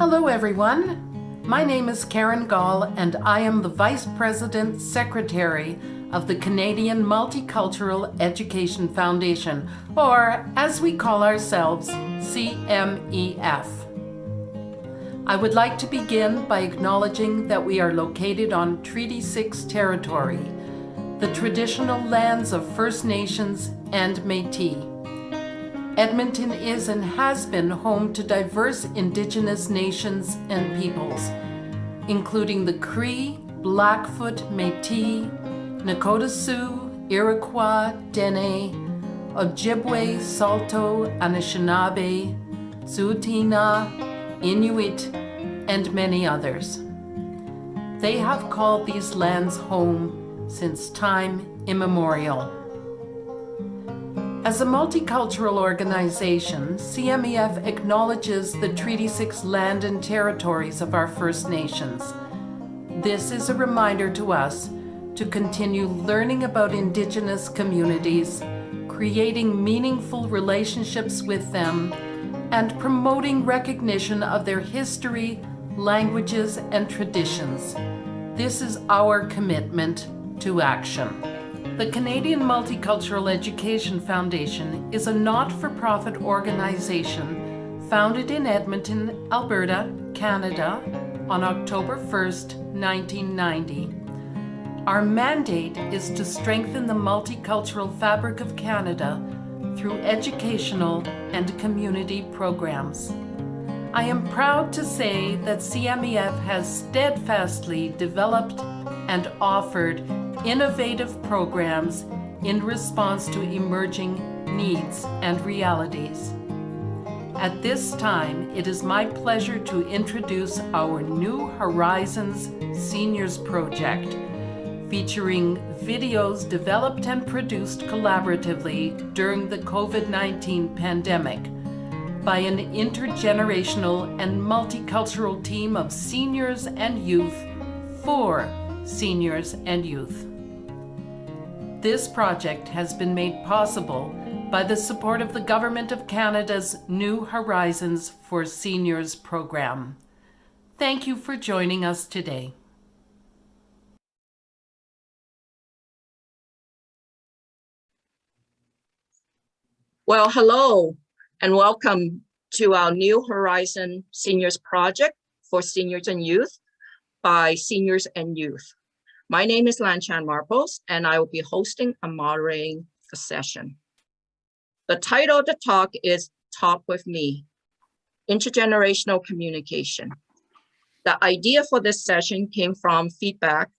Hello everyone, my name is Karen Gall and I am the Vice President Secretary of the Canadian Multicultural Education Foundation, or as we call ourselves, CMEF. I would like to begin by acknowledging that we are located on Treaty 6 territory, the traditional lands of First Nations and Métis. Edmonton is and has been home to diverse Indigenous nations and peoples, including the Cree, Blackfoot, Métis, Nakota Sioux, Iroquois, Dene, Ojibwe, Saulteaux, Anishinaabe, Tsuut'ina, Inuit, and many others. They have called these lands home since time immemorial. As a multicultural organization, CMEF acknowledges the Treaty 6 land and territories of our First Nations. This is a reminder to us to continue learning about Indigenous communities, creating meaningful relationships with them, and promoting recognition of their history, languages, and traditions. This is our commitment to action. The Canadian Multicultural Education Foundation is a not-for-profit organization founded in Edmonton, Alberta, Canada on October 1st, 1990. Our mandate is to strengthen the multicultural fabric of Canada through educational and community programs. I am proud to say that CMEF has steadfastly developed and offered innovative programs in response to emerging needs and realities. At this time, it is my pleasure to introduce our New Horizons Seniors Project, featuring videos developed and produced collaboratively during the COVID-19 pandemic by an intergenerational and multicultural team of seniors and youth for seniors and youth. This project has been made possible by the support of the Government of Canada's New Horizons for Seniors program. Thank you for joining us today. Well, hello and welcome to our New Horizon Seniors Project for Seniors and Youth by Seniors and Youth. My name is Lanchan Marpos and I will be hosting and moderating the session. The title of the talk is Talk With Me, Intergenerational Communication. The idea for this session came from feedback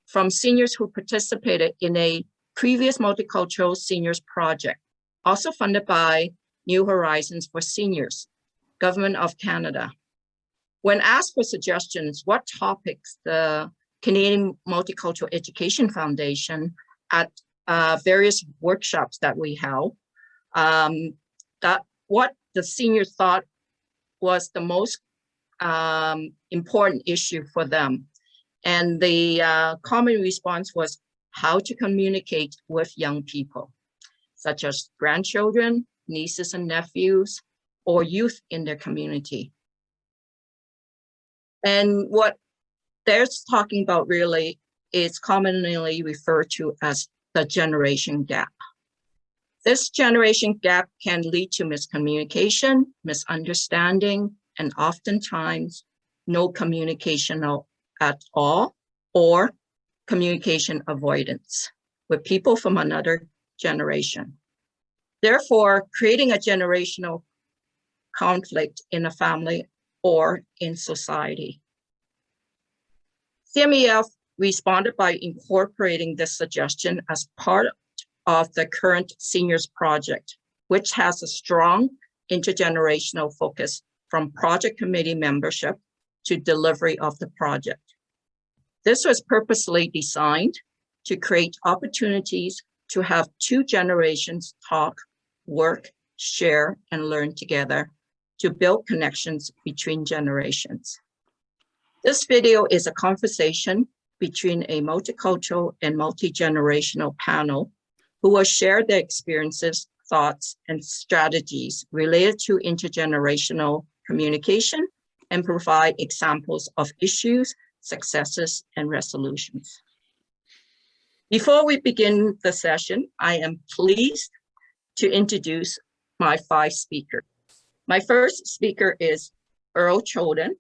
from seniors who participated in a previous multicultural seniors project, also funded by New Horizons for Seniors, Government of Canada. When asked for suggestions, what topics the Canadian Multicultural Education Foundation at various workshops that we held, that what the seniors thought was the most important issue for them. And the common response was how to communicate with young people, such as grandchildren, nieces and nephews, or youth in their community. And what they're talking about really is commonly referred to as the generation gap. This generation gap can lead to miscommunication, misunderstanding, and oftentimes no communication at all, or communication avoidance with people from another generation. Therefore, creating a generational conflict in a family or in society. CMEF responded by incorporating this suggestion as part of the current seniors project, which has a strong intergenerational focus from project committee membership to delivery of the project. This was purposely designed to create opportunities to have two generations talk, work, share, and learn together to build connections between generations. This video is a conversation between a multicultural and multi-generational panel who will share their experiences, thoughts, and strategies related to intergenerational communication and provide examples of issues, successes, and resolutions. Before we begin the session, I am pleased to introduce my 5 speakers. My first speaker is Earl Choldin.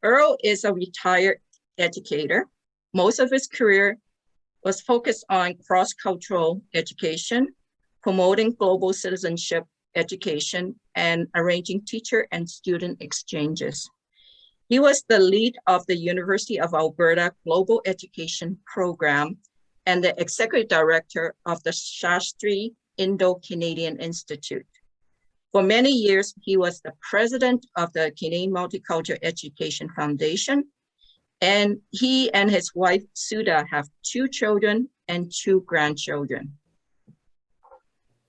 Earl is a retired educator. Most of his career was focused on cross-cultural education, promoting global citizenship education, and arranging teacher and student exchanges. He was the lead of the University of Alberta Global Education Program and the executive director of the Shastri Indo-Canadian Institute. For many years, he was the president of the Canadian Multicultural Education Foundation, and he and his wife, Sudha, have 2 children and 2 grandchildren.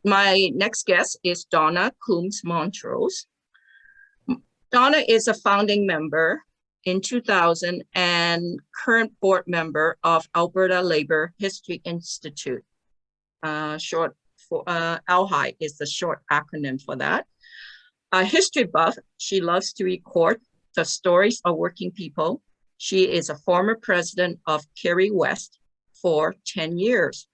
My next guest is Donna Coombs-Montrose. Donna is a founding member in 2000 and current board member of Alberta Labour History Institute. Short for ALHI is the short acronym for that. A history buff, she loves to record the stories of working people. She is a former president of Kerry West for 10 years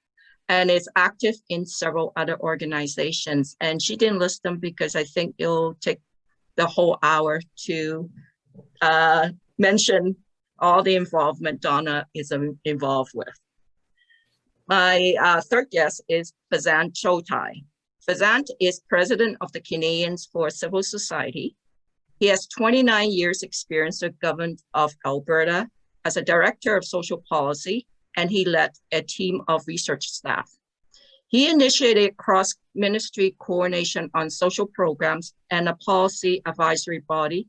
and is active in several other organizations. And she didn't list them because I think it'll take the whole hour to mention all the involvement Donna is involved with. My third guest is Vasant Chotai. Vasant is president of the Canadians for Civil Society. He has 29 years experience with government of Alberta as a director of social policy, and he led a team of research staff. He initiated cross-ministry coordination on social programs and a policy advisory body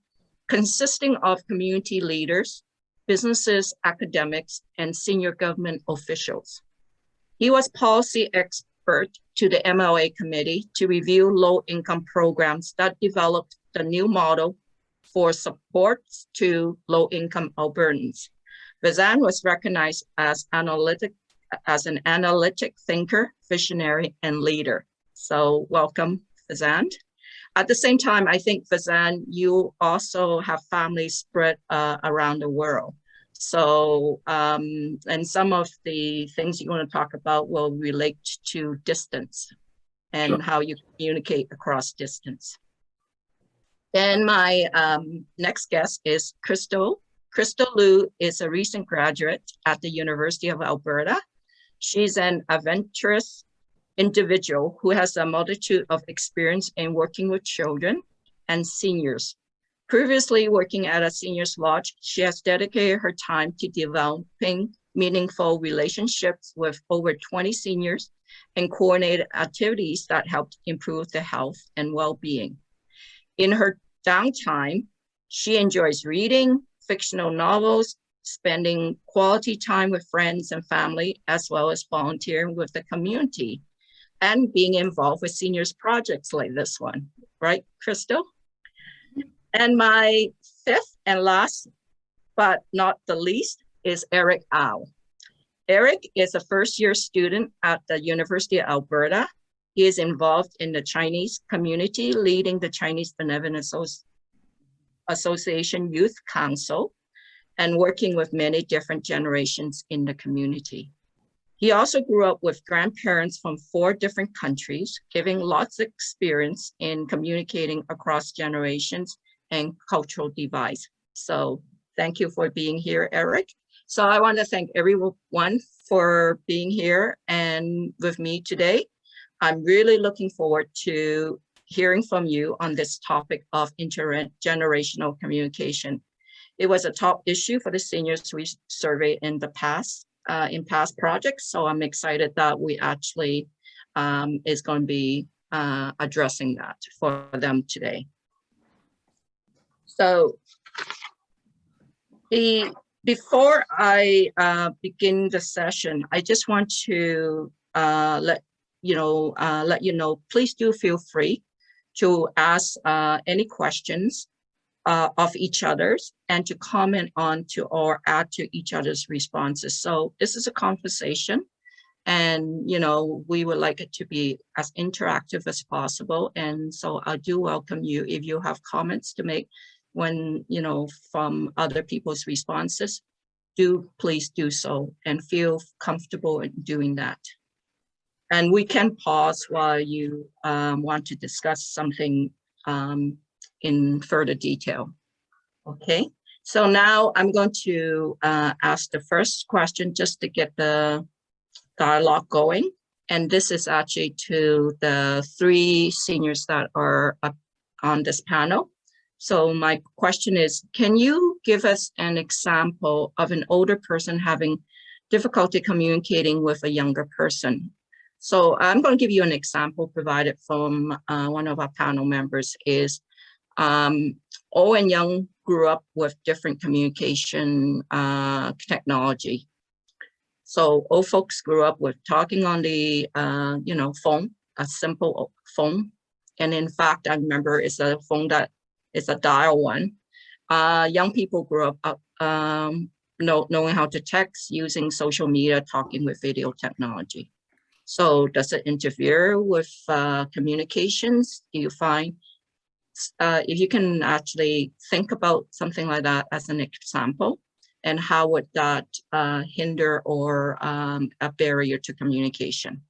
consisting of community leaders, businesses, academics, and senior government officials. He was policy expert to the MLA committee to review low-income programs that developed the new model for supports to low-income Albertans. Vasant was recognized as an analytic thinker, visionary, and leader. So welcome, Vasant. At the same time, I think, Vasant, you also have families spread around the world. So, and some of the things you want to talk about will relate to distance and sure, how you communicate across distance. And my next guest is Krystal. Krystal Liu is a recent graduate at the University of Alberta. She's an adventurous individual who has a multitude of experience in working with children and seniors. Previously working at a seniors lodge, she has dedicated her time to developing meaningful relationships with over 20 seniors and coordinated activities that helped improve their health and well-being. In her downtime, she enjoys reading fictional novels, spending quality time with friends and family, as well as volunteering with the community and being involved with seniors projects like this one, right, Krystal? And my fifth and last, but not the least, is Eric Au. Eric is a first-year student at the University of Alberta. He is involved in the Chinese community, leading the Chinese Benevolent Association Youth Council, and working with many different generations in the community. He also grew up with grandparents from 4 different countries, giving lots of experience in communicating across generations and cultural divides. So thank you for being here, Eric. So I want to thank everyone for being here and with me today. I'm really looking forward to hearing from you on this topic of intergenerational communication. It was a top issue for the seniors we surveyed in the past, in past projects. So I'm excited that we actually is going to be addressing that for them today. So before I begin the session, I just want to let you know, please do feel free to ask any questions of each other's and to comment on to or add to each other's responses. So this is a conversation, and we would like it to be as interactive as possible. And so I do welcome you if you have comments to make. when, from other people's responses, please do so and feel comfortable in doing that. And we can pause while you want to discuss something in further detail. Okay, so now I'm going to ask the first question just to get the dialogue going. And this is actually to the 3 seniors that are up on this panel. So my question is, can you give us an example of an older person having difficulty communicating with a younger person? So I'm going to give you an example provided from one of our panel members is old and young grew up with different communication technology. So old folks grew up with talking on the, phone, a simple phone. And in fact, I remember it's a phone that is a dial one. Young people grew up knowing how to text, using social media, talking with video technology. So does it interfere with communications? Do you find, if you can actually think about something like that as an example, and how would that hinder or a barrier to communication?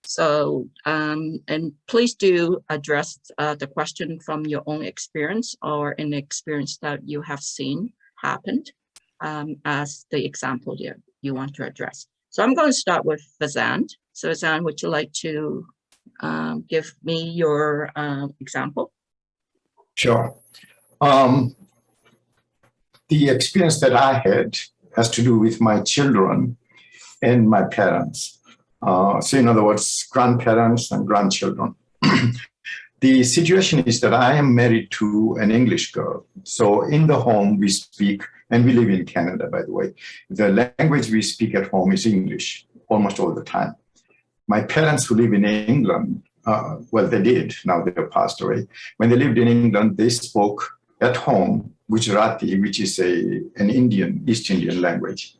So, and please do address the question from your own experience or an experience that you have seen happened as the example you want to address. So I'm going to start with Vasant. So Vasant, would you like to give me your example? Sure. The experience that I had has to do with my children and my parents. So in other words, grandparents and grandchildren. The situation is that I am married to an English girl. So in the home we speak, and we live in Canada, by the way. The language we speak at home is English almost all the time. My parents who live in England, well, they did, now they've passed away. When they lived in England, they spoke at home Gujarati, which is an Indian, East Indian language.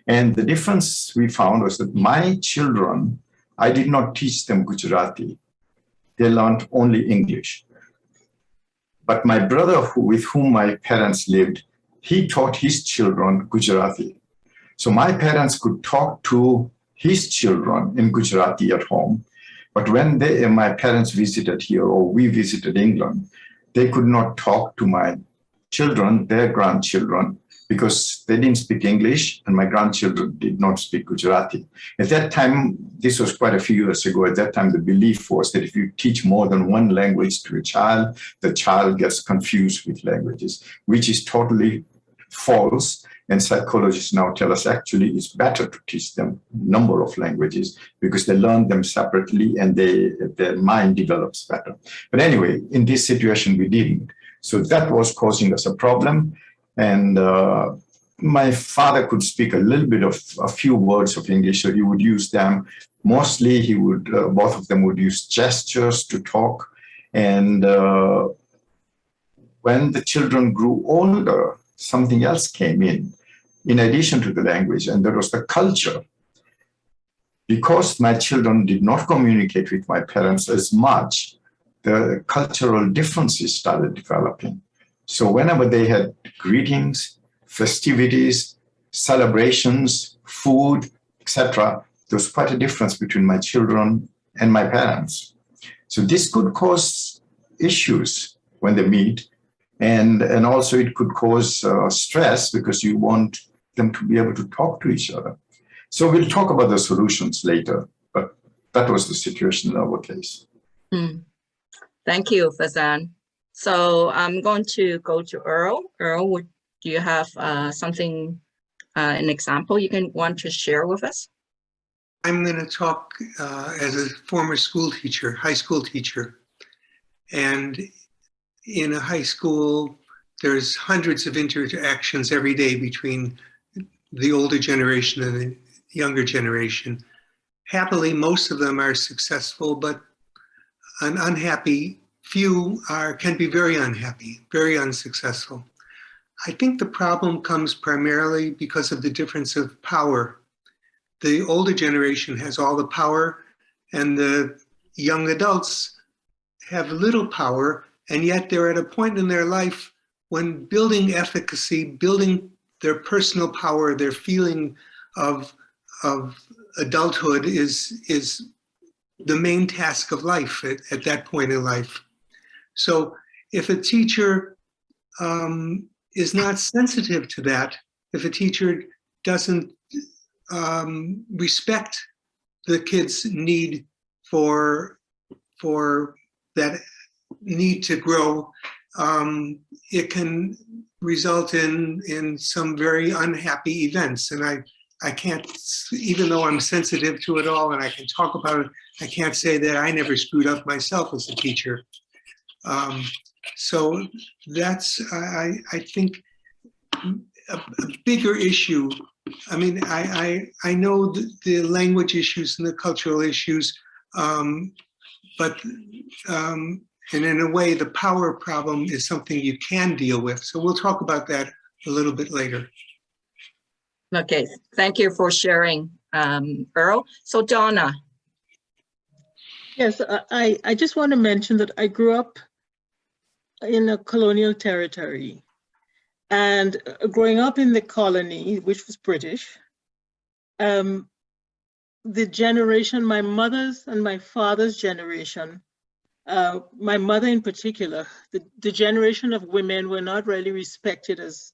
And the difference we found was that my children, I did not teach them Gujarati. They learned only English. But my brother, with whom my parents lived, he taught his children Gujarati. So my parents could talk to his children in Gujarati at home. But when my parents visited here or we visited England, they could not talk to my children, their grandchildren, because they didn't speak English and my grandchildren did not speak Gujarati. At that time, this was quite a few years ago, at that time the belief was that if you teach more than one language to a child, the child gets confused with languages, which is totally false. And psychologists now tell us actually it's better to teach them a number of languages because they learn them separately and their mind develops better. But anyway, in this situation, we didn't. So that was causing us a problem. And my father could speak a little bit of a few words of English, so he would use them. Mostly he would, both of them would use gestures to talk. And when the children grew older, something else came in addition to the language, and that was the culture. Because my children did not communicate with my parents as much, the cultural differences started developing. So whenever they had greetings, festivities, celebrations, food, etc., there was quite a difference between my children and my parents. So this could cause issues when they meet, and also it could cause stress because you want them to be able to talk to each other. So we'll talk about the solutions later, but that was the situation in our case. Thank you, Vasant. So I'm going to go to Earl. Earl, do you have something, an example you want to share with us? I'm going to talk as a former school teacher, high school teacher. And in a high school, there's hundreds of interactions every day between the older generation and the younger generation. Happily, most of them are successful, but an unhappy few can be very unhappy, very unsuccessful. I think the problem comes primarily because of the difference of power. The older generation has all the power, and the young adults have little power, and yet they're at a point in their life when building efficacy, building their personal power, their feeling of adulthood is the main task of life at that point in life. So if a teacher is not sensitive to that, if a teacher doesn't respect the kid's need for that need to grow, it can result in some very unhappy events. And I can't, even though I'm sensitive to it all and I can talk about it, I can't say that I never screwed up myself as a teacher. So that's, I think, a bigger issue. I mean, I know the language issues and the cultural issues, but and in a way, the power problem is something you can deal with. So we'll talk about that a little bit later. Okay, thank you for sharing, Earl. So Donna. Yes, I just want to mention that I grew up in a colonial territory, and growing up in the colony, which was British, the generation, my mother's and my father's generation, my mother in particular, the generation of women were not really respected as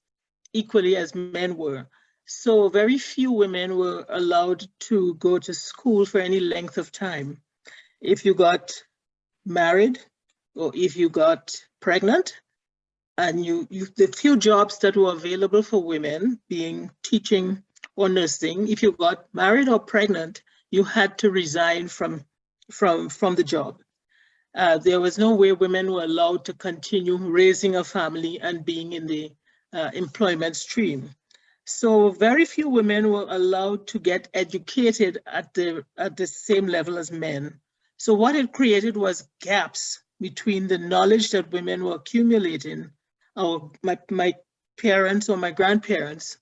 equally as men were. So very few women were allowed to go to school for any length of time. If you got married or if you got pregnant, and the few jobs that were available for women, being teaching or nursing, if you got married or pregnant, you had to resign from the job. There was no way women were allowed to continue raising a family and being in the employment stream. So very few women were allowed to get educated at the same level as men. So what it created was gaps between the knowledge that women were accumulating, or my parents or my grandparents,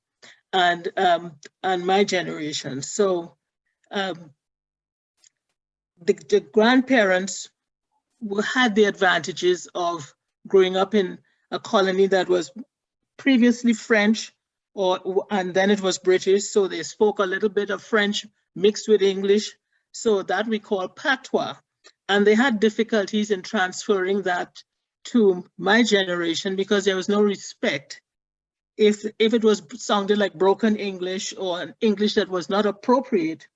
and my generation. So the grandparents had the advantages of growing up in a colony that was previously French, and then it was British, so they spoke a little bit of French mixed with English, so that we call patois. And they had difficulties in transferring that to my generation because there was no respect. If it was sounded like broken English or an English that was not appropriate,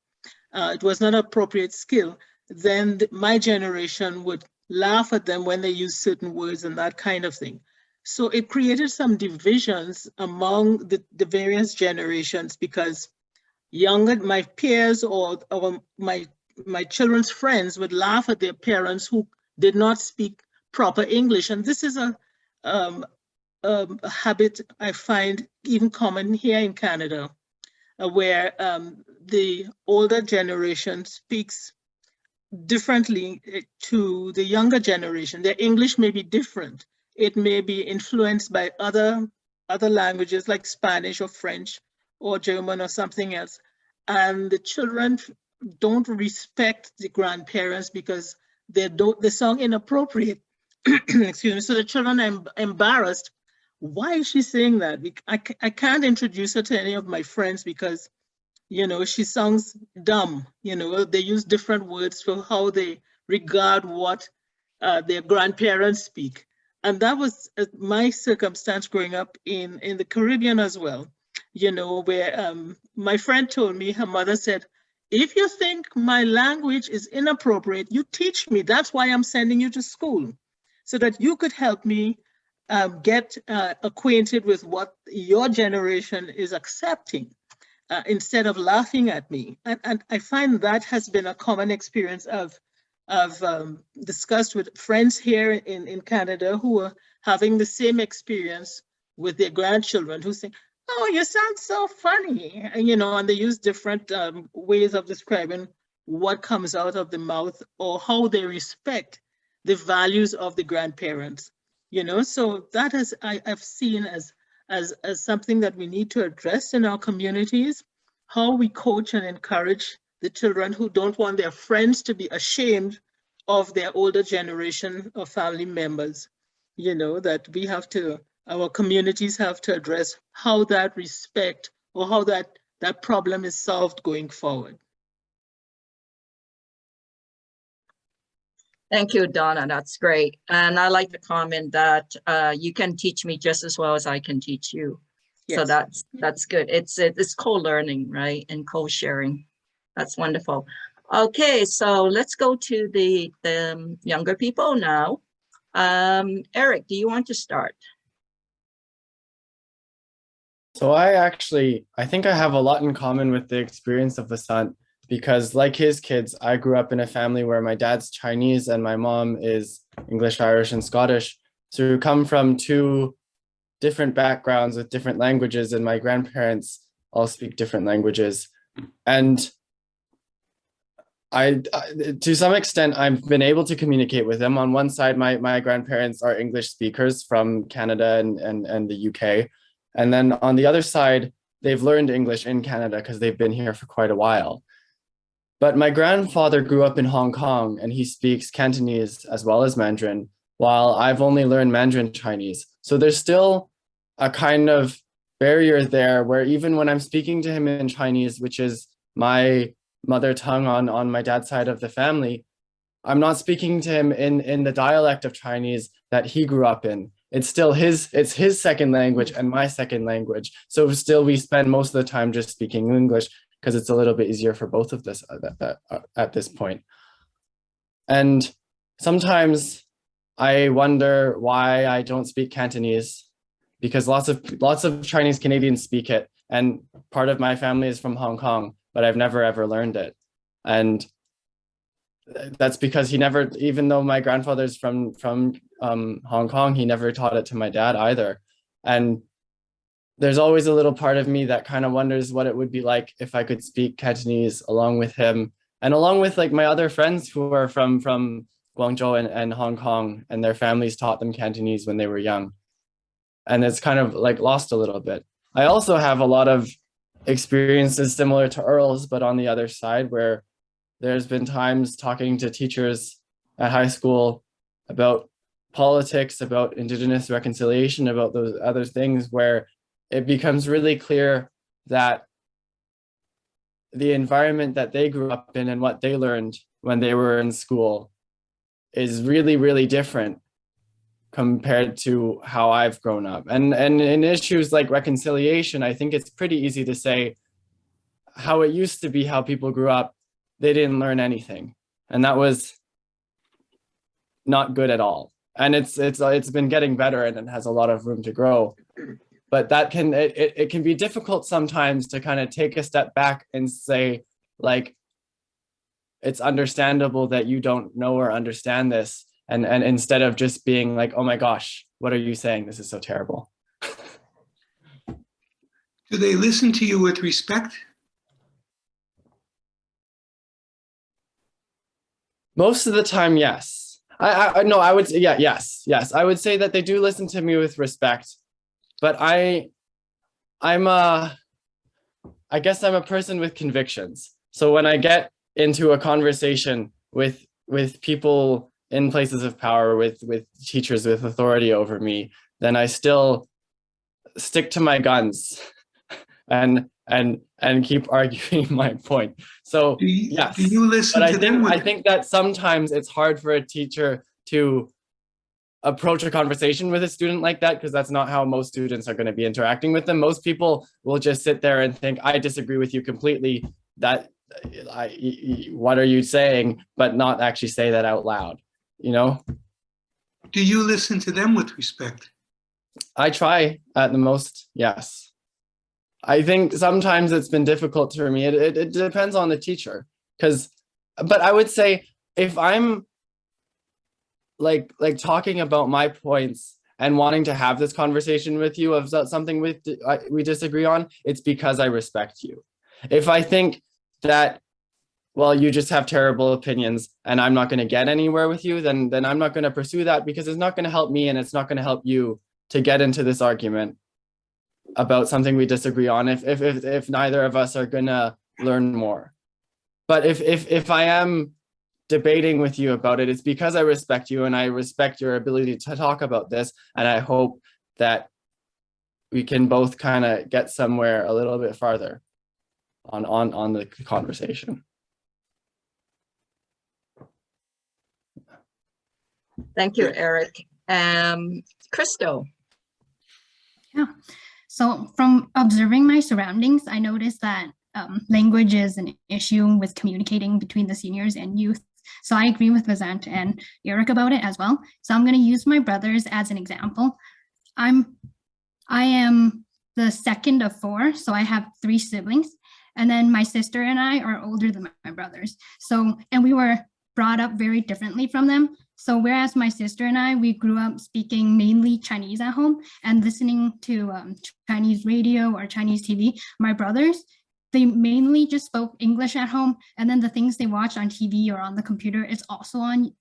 it was not appropriate skill, then my generation would laugh at them when they use certain words and that kind of thing. So it created some divisions among the various generations because my peers or my children's friends would laugh at their parents who did not speak proper English. And this is a habit I find even common here in Canada, where the older generation speaks differently to the younger generation. Their English may be different. It may be influenced by other languages like Spanish or French or German or something else. And the children don't respect the grandparents because they sound inappropriate. Excuse me. So the children are embarrassed. Why is she saying that? I can't introduce her to any of my friends because, she sounds dumb. They use different words for how they regard what their grandparents speak. And that was my circumstance growing up in the Caribbean as well, where my friend told me, her mother said, if you think my language is inappropriate, you teach me. That's why I'm sending you to school, so that you could help me get acquainted with what your generation is accepting instead of laughing at me. And I find that has been a common experience I've discussed with friends here in Canada who are having the same experience with their grandchildren who say, oh, you sound so funny, and they use different ways of describing what comes out of the mouth or how they respect the values of the grandparents, so that I've seen as something that we need to address in our communities, how we coach and encourage the children who don't want their friends to be ashamed of their older generation of family members, that we have to our communities have to address how that respect or how that problem is solved going forward. Thank you, Donna. That's great. And I like the comment that you can teach me just as well as I can teach you. So Yes. that's good. It's co-learning, right? And co-sharing. That's wonderful. Okay, so let's go to the younger people now. Eric, do you want to start? So I think I have a lot in common with the experience of Vasant, because like his kids, I grew up in a family where my dad's Chinese and my mom is English, Irish, and Scottish. So we come from two different backgrounds with different languages, and my grandparents all speak different languages. And I to some extent, I've been able to communicate with them. On one side, my grandparents are English speakers from Canada and the UK. And then on the other side, they've learned English in Canada because they've been here for quite a while. But my grandfather grew up in Hong Kong and he speaks Cantonese as well as Mandarin, while I've only learned Mandarin Chinese. So there's still a kind of barrier there where even when I'm speaking to him in Chinese, which is my mother tongue on my dad's side of the family, I'm not speaking to him in the dialect of Chinese that he grew up in. It's still his second language and my second language. So still we spend most of the time just speaking English because it's a little bit easier for both of us at this point. And sometimes I wonder why I don't speak Cantonese, because lots of Chinese Canadians speak it. And part of my family is from Hong Kong, but I've never ever learned it. And that's because he never, even though my grandfather's from Hong Kong, he never taught it to my dad either. And there's always a little part of me that kind of wonders what it would be like if I could speak Cantonese along with him and along with like my other friends who are from Guangzhou and Hong Kong, and their families taught them Cantonese when they were young. And it's kind of like lost a little bit. I also have a lot of experiences similar to Earl's, but on the other side, where there's been times talking to teachers at high school about politics, about Indigenous reconciliation, about those other things, where it becomes really clear that the environment that they grew up in and what they learned when they were in school is really, really different compared to how I've grown up. And in issues like reconciliation, I think it's pretty easy to say how it used to be, how people grew up, they didn't learn anything. And that was not good at all. And it's been getting better, and it has a lot of room to grow. But that it can be difficult sometimes to kind of take a step back and say, like, it's understandable that you don't know or understand this. And instead of just being like, oh my gosh, what are you saying? This is so terrible. Do they listen to you with respect? Most of the time, yes. I would say, yes. I would say that they do listen to me with respect, but I guess I'm a person with convictions. So when I get into a conversation with people in places of power, with teachers with authority over me, then I still stick to my guns and keep arguing my point. So yes, do you listen but to them? I think that sometimes it's hard for a teacher to approach a conversation with a student like that, because that's not how most students are going to be interacting with them. Most people will just sit there and think, I disagree with you completely, that what are you saying, but not actually say that out loud, you know? Do you listen to them with respect? I try at the most, yes. I think sometimes it's been difficult for me. It depends on the teacher, but I would say if I'm like talking about my points and wanting to have this conversation with you of something we disagree on, it's because I respect you. If I think that, well, you just have terrible opinions and I'm not going to get anywhere with you, then I'm not going to pursue that, because it's not going to help me and it's not going to help you to get into this argument about something we disagree on if neither of us are going to learn more. But if I am debating with you about it, it's because I respect you and I respect your ability to talk about this, and I hope that we can both kind of get somewhere a little bit farther on the conversation. Thank you, Eric. Krystal. Yeah. So from observing my surroundings, I noticed that language is an issue with communicating between the seniors and youth. So I agree with Vasant and Eric about it as well. So I'm going to use my brothers as an example. I am the second of 4, so I have 3 siblings. And then my sister and I are older than my brothers. So, and we were brought up very differently from them. So whereas my sister and I, we grew up speaking mainly Chinese at home and listening to Chinese radio or Chinese TV, my brothers, they mainly just spoke English at home. And then the things they watch on TV or on the computer, it's also on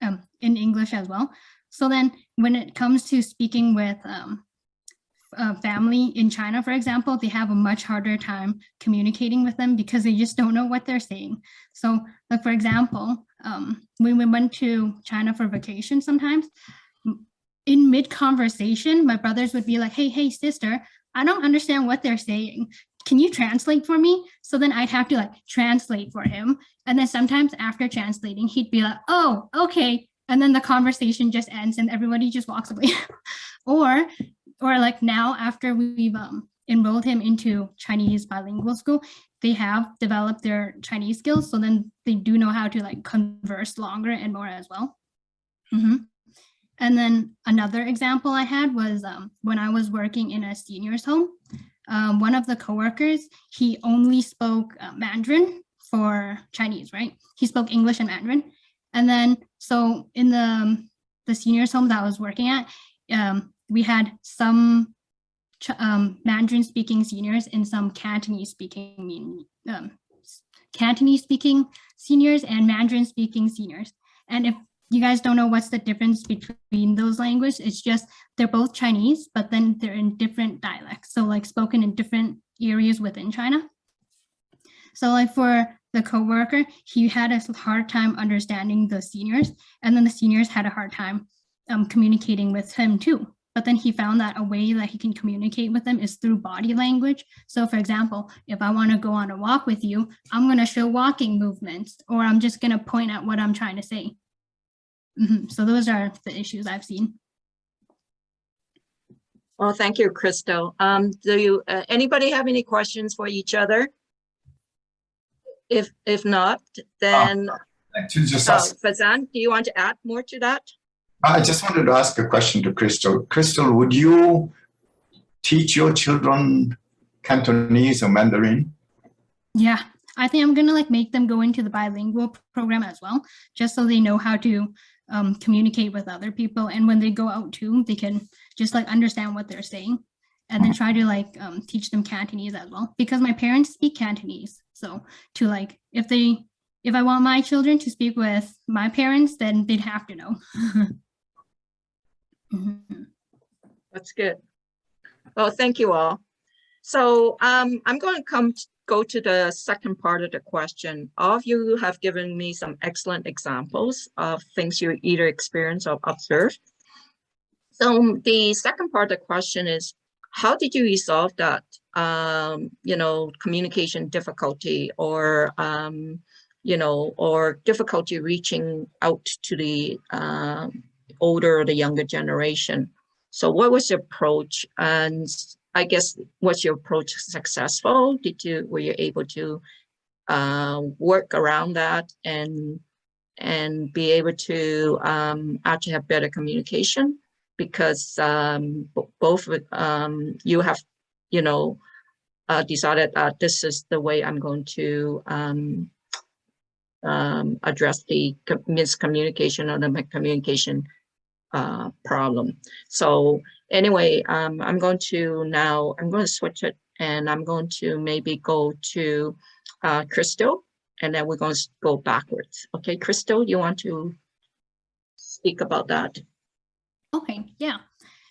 in English as well. So then when it comes to speaking with family in China, for example, they have a much harder time communicating with them because they just don't know what they're saying. So like, for example, when we went to China for vacation, sometimes in mid-conversation, my brothers would be like, hey, sister, I don't understand what they're saying. Can you translate for me? So then I'd have to like translate for him. And then sometimes after translating, he'd be like, oh, okay. And then the conversation just ends and everybody just walks away. or like now after we've enrolled him into Chinese bilingual school, they have developed their Chinese skills. So then they do know how to like converse longer and more as well. And then another example I had was when I was working in a seniors home, one of the coworkers, he only spoke Mandarin for Chinese, right? He spoke English and Mandarin. And then, so in the seniors home that I was working at, we had some Mandarin speaking seniors and some Cantonese speaking seniors and Mandarin speaking seniors. And if you guys don't know what's the difference between those languages, it's just they're both Chinese, but then they're in different dialects. So like spoken in different areas within China. So like for the coworker, he had a hard time understanding the seniors, and then the seniors had a hard time communicating with him too. But then he found that a way that he can communicate with them is through body language. So for example, if I want to go on a walk with you, I'm going to show walking movements, or I'm just going to point at what I'm trying to say. So those are the issues I've seen. Well, thank you, Krystal. Do you anybody have any questions for each other? If not, then Vasant, do you want to add more to that? I just wanted to ask a question to Krystal. Krystal, would you teach your children Cantonese or Mandarin? Yeah, I think I'm gonna like make them go into the bilingual program as well, just so they know how to communicate with other people. And when they go out too, they can just like understand what they're saying, and then try to like teach them Cantonese as well, because my parents speak Cantonese. So to like, if I want my children to speak with my parents, then they'd have to know. That's good. Well, thank you all. So I'm going to go to the second part of the question. All of you have given me some excellent examples of things you either experienced or observed. So the second part of the question is, how did you resolve that, communication difficulty, or, or difficulty reaching out to the older or the younger generation? So what was your approach? And I guess, was your approach successful? Were you able to work around that and be able to actually have better communication? Because both you have, decided that this is the way I'm going to address the miscommunication or the communication problem. So anyway, I'm going to switch it, and I'm going to maybe go to Krystal, and then we're going to go backwards. Okay, Krystal, you want to speak about that? Okay, yeah.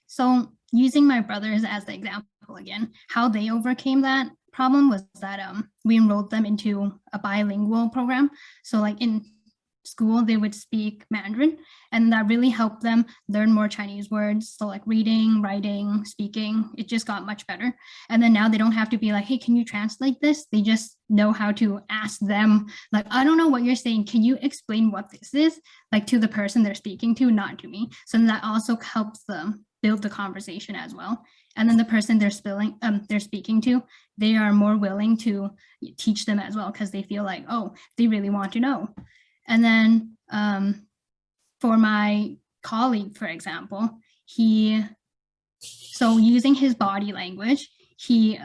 So using my brothers as the example again, how they overcame that problem was that we enrolled them into a bilingual program. So like in school, they would speak Mandarin, and that really helped them learn more Chinese words. So like reading, writing, speaking, it just got much better. And then now they don't have to be like, hey, can you translate this? They just know how to ask them, like, I don't know what you're saying. Can you explain what this is? Like to the person they're speaking to, not to me. So that also helps them build the conversation as well. And then the person they're speaking to, they are more willing to teach them as well, because they feel like, oh, they really want to know. And then for my colleague, for example, so using his body language, he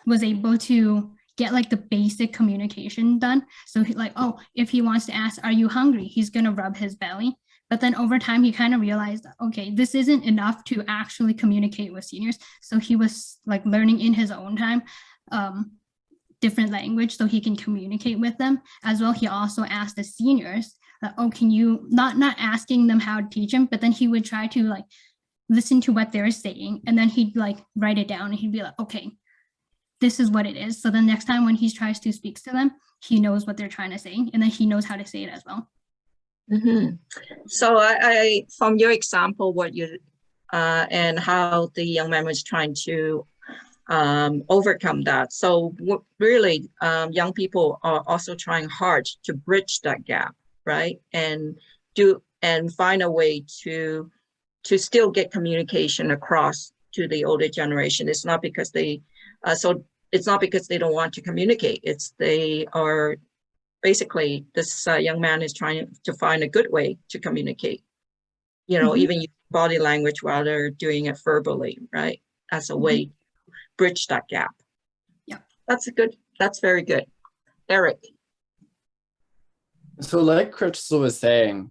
was able to get like the basic communication done. So like, oh, if he wants to ask, are you hungry? He's gonna rub his belly. But then over time, he kind of realized, okay, this isn't enough to actually communicate with seniors. So he was like learning in his own time, different language so he can communicate with them. As well, he also asked the seniors, oh, can you, not asking them how to teach him, but then he would try to like listen to what they're saying. And then he'd like write it down and he'd be like, okay, this is what it is. So the next time when he tries to speak to them, he knows what they're trying to say, and then he knows how to say it as well. Mm-hmm. So I from your example, what you and how the young man was trying to overcome that. So really, young people are also trying hard to bridge that gap, right? And find a way to still get communication across to the older generation. It's not because they it's not because they don't want to communicate. It's they are basically, this young man is trying to find a good way to communicate, even use body language while they're doing it verbally, right? As a way to bridge that gap. Yeah. That's very good. Eric. So like Krystal was saying,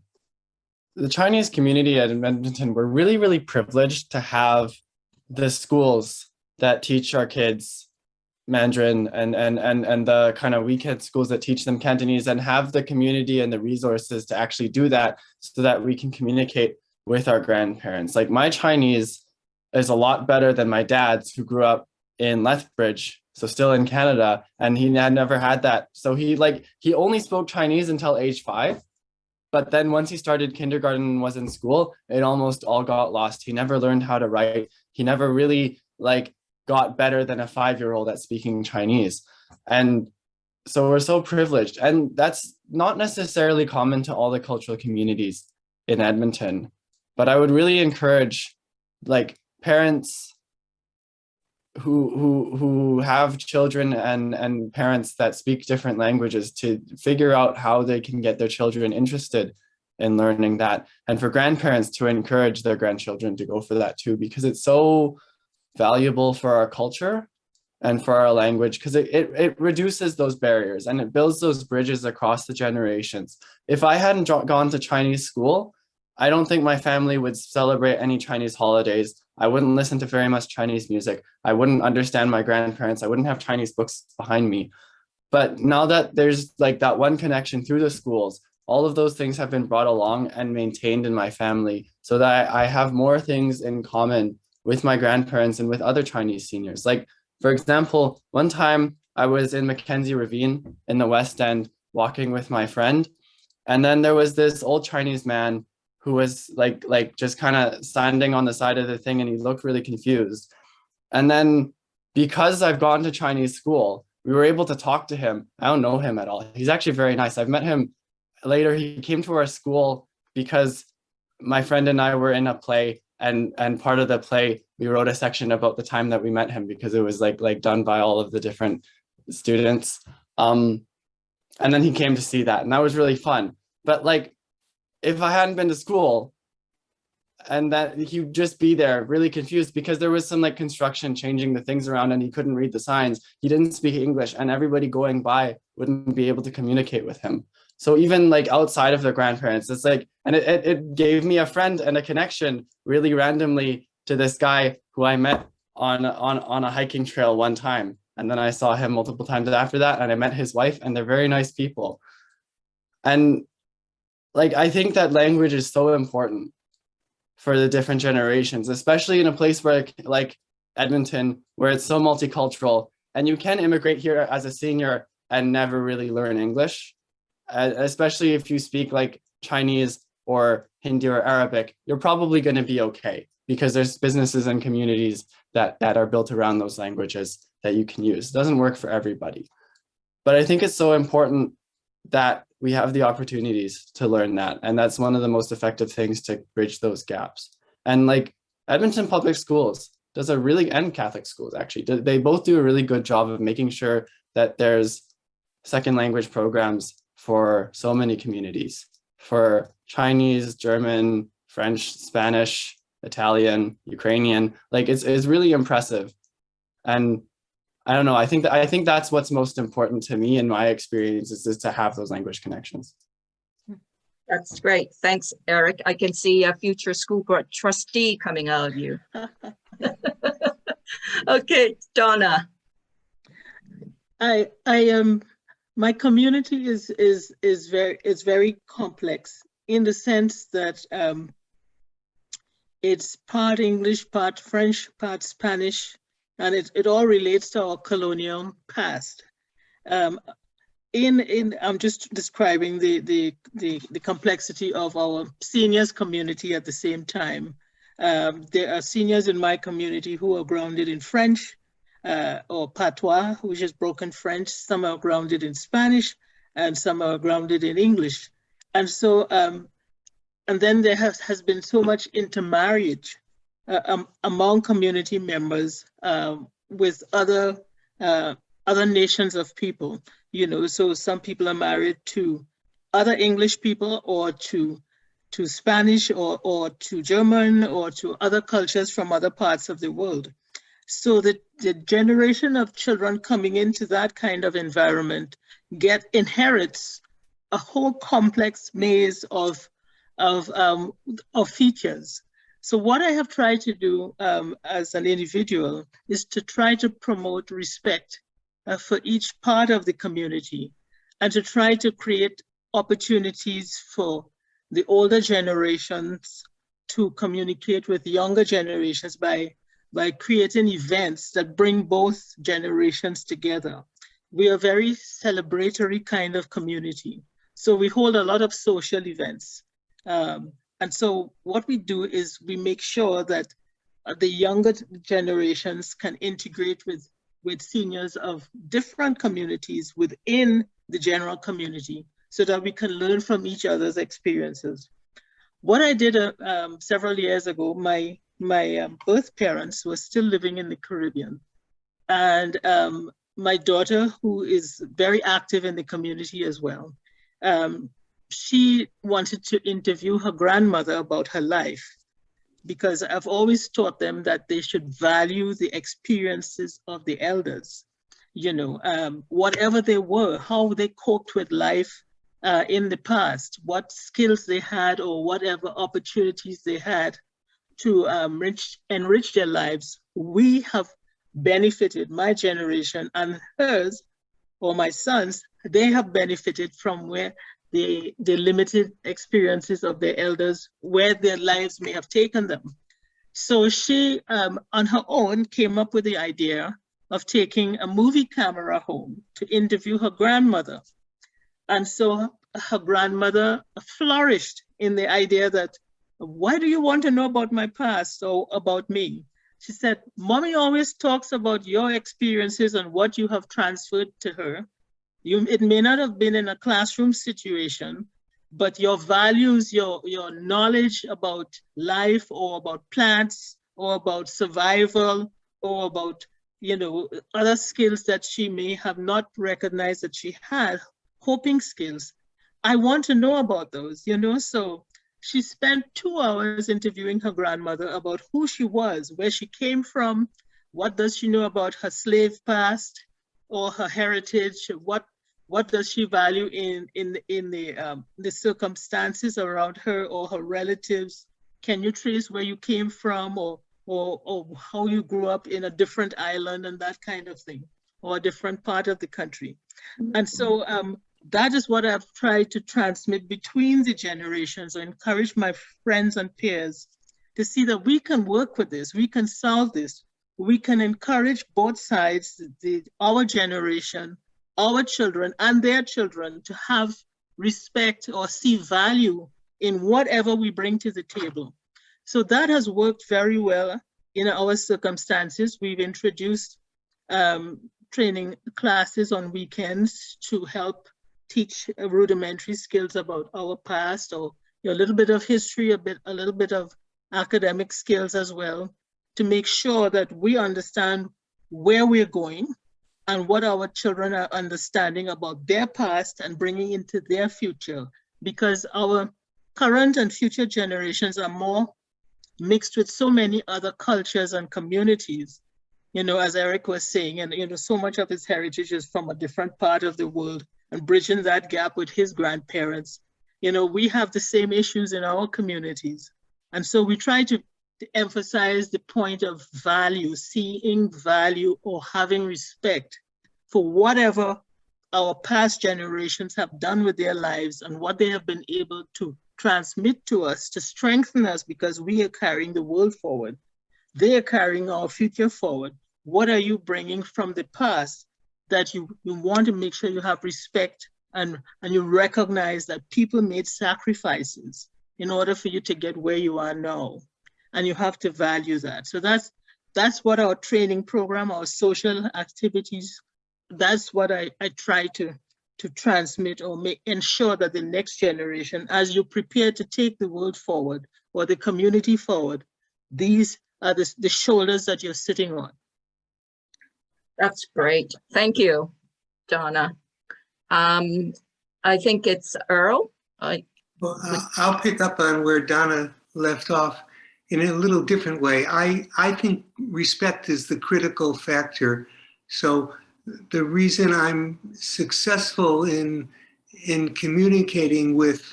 the Chinese community at Edmonton, we're really, really privileged to have the schools that teach our kids Mandarin and the kind of weekend schools that teach them Cantonese, and have the community and the resources to actually do that so that we can communicate with our grandparents. Like my Chinese is a lot better than my dad's, who grew up in Lethbridge, so still in Canada, and he had never had that. So he only spoke Chinese until age 5. But then once he started kindergarten and was in school, it almost all got lost. He never learned how to write. He never really got better than a 5-year-old at speaking Chinese. And so we're so privileged. And that's not necessarily common to all the cultural communities in Edmonton. But I would really encourage parents who have children and parents that speak different languages to figure out how they can get their children interested in learning that. And for grandparents to encourage their grandchildren to go for that too, because it's so valuable for our culture and for our language, because it reduces those barriers and it builds those bridges across the generations. If I hadn't gone to Chinese school, I don't think my family would celebrate any Chinese holidays. I wouldn't listen to very much Chinese music. I wouldn't understand my grandparents. I wouldn't have Chinese books behind me. But now that there's that one connection through the schools, all of those things have been brought along and maintained in my family, so that I have more things in common with my grandparents and with other Chinese seniors. Like, for example, one time I was in Mackenzie Ravine in the West End walking with my friend, and then there was this old Chinese man who was just kind of standing on the side of the thing, and he looked really confused. And then because I've gone to Chinese school, we were able to talk to him. I don't know him at all. He's actually very nice. I've met him later. He came to our school because my friend and I were in a play, and part of the play, we wrote a section about the time that we met him, because it was done by all of the different students. And then he came to see that, and that was really fun. But if I hadn't been to school, and that he'd just be there really confused because there was some construction changing the things around and he couldn't read the signs. He didn't speak English, and everybody going by wouldn't be able to communicate with him. So even outside of their grandparents, it's and it gave me a friend and a connection really randomly to this guy who I met on a hiking trail one time. And then I saw him multiple times after that, and I met his wife, and they're very nice people. And I think that language is so important for the different generations, especially in a place where like Edmonton, where it's so multicultural, and you can immigrate here as a senior and never really learn English. especially if you speak like Chinese or Hindi or Arabic, you're probably going to be okay because there's businesses and communities that are built around those languages that you can use. It doesn't work for everybody. But I think it's so important that we have the opportunities to learn that. And that's one of the most effective things to bridge those gaps. And like Edmonton Public Schools does a really, and Catholic schools actually, they both do a really good job of making sure that there's second language programs for so many communities, for Chinese, German, French, Spanish, Italian, Ukrainian. Like it's really impressive. And I don't know, I think that's what's most important to me in my experience is to have those language connections. That's great. Thanks, Eric. I can see a future school board trustee coming out of you. Okay, Donna. My community is very complex in the sense that it's part English, part French, part Spanish, and it all relates to our colonial past. I'm just describing the complexity of our seniors community at the same time. There are seniors in my community who are grounded in French or patois, which is broken French. Some are grounded in Spanish and some are grounded in English. And so, and then there has been so much intermarriage among community members with other nations of people, you know. So some people are married to other English people or to Spanish or to German or to other cultures from other parts of the world. So the generation of children coming into that kind of environment inherits a whole complex maze of features. So what I have tried to do as an individual is to try to promote respect for each part of the community and to try to create opportunities for the older generations to communicate with younger generations by creating events that bring both generations together. We are a very celebratory kind of community. So we hold a lot of social events. And so what we do is we make sure that the younger generations can integrate with seniors of different communities within the general community so that we can learn from each other's experiences. What I did several years ago, my birth parents were still living in the Caribbean. And my daughter, who is very active in the community as well, she wanted to interview her grandmother about her life, because I've always taught them that they should value the experiences of the elders, you know, whatever they were, how they coped with life in the past, what skills they had or whatever opportunities they had to enrich their lives. We have benefited, my generation and hers, or my sons, they have benefited from where the limited experiences of their elders, where their lives may have taken them. So she, on her own, came up with the idea of taking a movie camera home to interview her grandmother. And so her grandmother flourished in the idea that, why do you want to know about my past or about me? She said, Mommy always talks about your experiences and what you have transferred to her. It may not have been in a classroom situation, but your values, your knowledge about life or about plants or about survival or about, you know, other skills that she may have not recognized that she had, coping skills. I want to know about those, you know. So she spent 2 hours interviewing her grandmother about who she was, where she came from, what does she know about her slave past or her heritage, what does she value in the circumstances around her or her relatives? Can you trace where you came from or how you grew up in a different island and that kind of thing, or a different part of the country? And so that is what I've tried to transmit between the generations, or encourage my friends and peers to see that we can work with this, we can solve this, we can encourage both sides, our generation, our children and their children, to have respect or see value in whatever we bring to the table. So that has worked very well in our circumstances. We've introduced training classes on weekends to help teach rudimentary skills about our past, or a little bit of history, a little bit of academic skills as well, to make sure that we understand where we're going and what our children are understanding about their past and bringing into their future, because our current and future generations are more mixed with so many other cultures and communities, as Eric was saying, and so much of his heritage is from a different part of the world, and bridging that gap with his grandparents. We have the same issues in our communities. And so we try to emphasize the point of value, seeing value or having respect for whatever our past generations have done with their lives and what they have been able to transmit to us to strengthen us, because we are carrying the world forward. They are carrying our future forward. What are you bringing from the past that you want to make sure you have respect and you recognize that people made sacrifices in order for you to get where you are now, and you have to value that. So that's what our training program, our social activities, that's what I try to transmit or ensure that the next generation, as you prepare to take the world forward or the community forward, these are the shoulders that you're sitting on. That's great. Thank you, Donna. I think it's Earl. Well, I'll pick up on where Donna left off in a little different way. I think respect is the critical factor. So the reason I'm successful in communicating with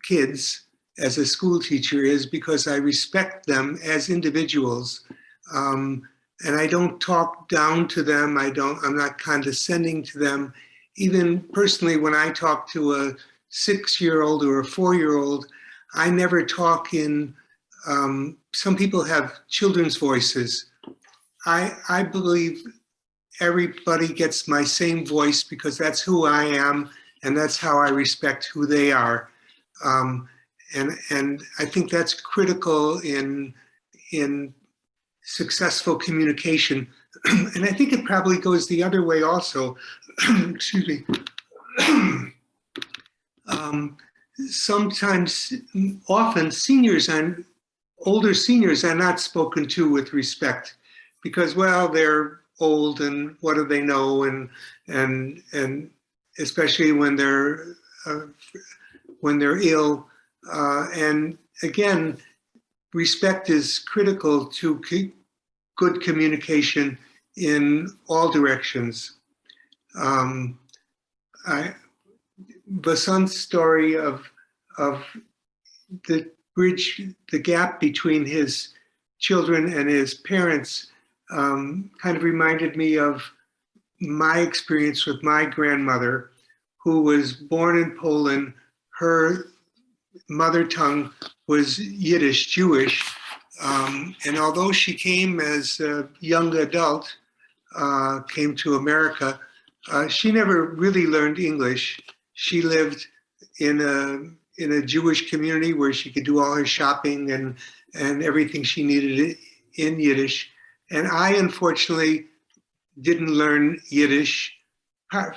kids as a school teacher is because I respect them as individuals. And I don't talk down to them. I'm not condescending to them. Even personally, when I talk to a 6-year-old or a 4-year-old, I never talk in, some people have children's voices. I believe everybody gets my same voice because that's who I am and that's how I respect who they are. And I think that's critical in successful communication. And I think it probably goes the other way also. Excuse me. Sometimes, often seniors and older seniors are not spoken to with respect because, well, they're old and what do they know? And especially when they're ill. And again, respect is critical to good communication in all directions. Vasant's story of the bridge, the gap between his children and his parents kind of reminded me of my experience with my grandmother, who was born in Poland. Her mother tongue was Yiddish, Jewish. And although she came as a young adult, came to America, she never really learned English. She lived in a Jewish community where she could do all her shopping and everything she needed in Yiddish. And I, unfortunately, didn't learn Yiddish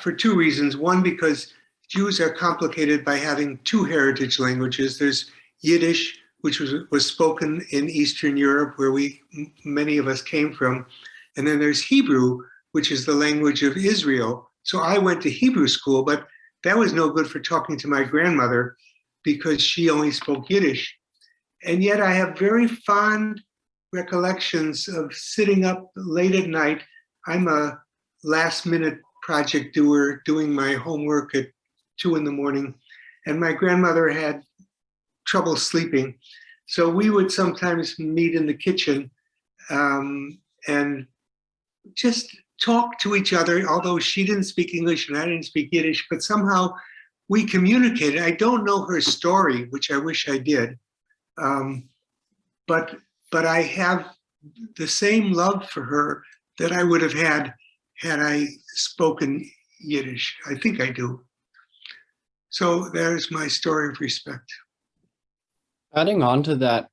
for two reasons. One, because Jews are complicated by having two heritage languages. There's Yiddish, which was spoken in Eastern Europe, where many of us came from. And then there's Hebrew, which is the language of Israel. So I went to Hebrew school, but that was no good for talking to my grandmother because she only spoke Yiddish. And yet I have very fond recollections of sitting up late at night. I'm a last-minute project doer, doing my homework at 2 a.m, and my grandmother had trouble sleeping. So we would sometimes meet in the kitchen and just talk to each other, although she didn't speak English and I didn't speak Yiddish, but somehow we communicated. I don't know her story, which I wish I did, but I have the same love for her that I would have had I spoken Yiddish. I think I do. So there's my story of respect. Adding on to that,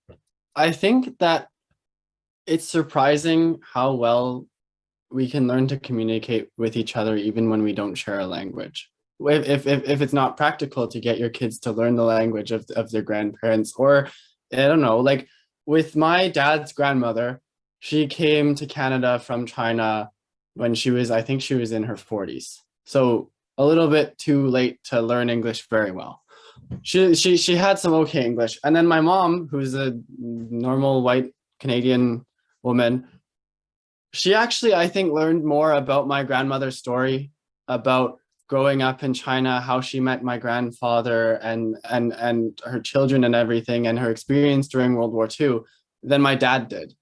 I think that it's surprising how well we can learn to communicate with each other even when we don't share a language. If it's not practical to get your kids to learn the language of their grandparents, or I don't know, like with my dad's grandmother, she came to Canada from China when I think she was in her 40s. So a little bit too late to learn English very well. She had some okay English. And then my mom, who's a normal white Canadian woman, she actually, I think, learned more about my grandmother's story, about growing up in China, how she met my grandfather and her children and everything, and her experience during World War II, than my dad did.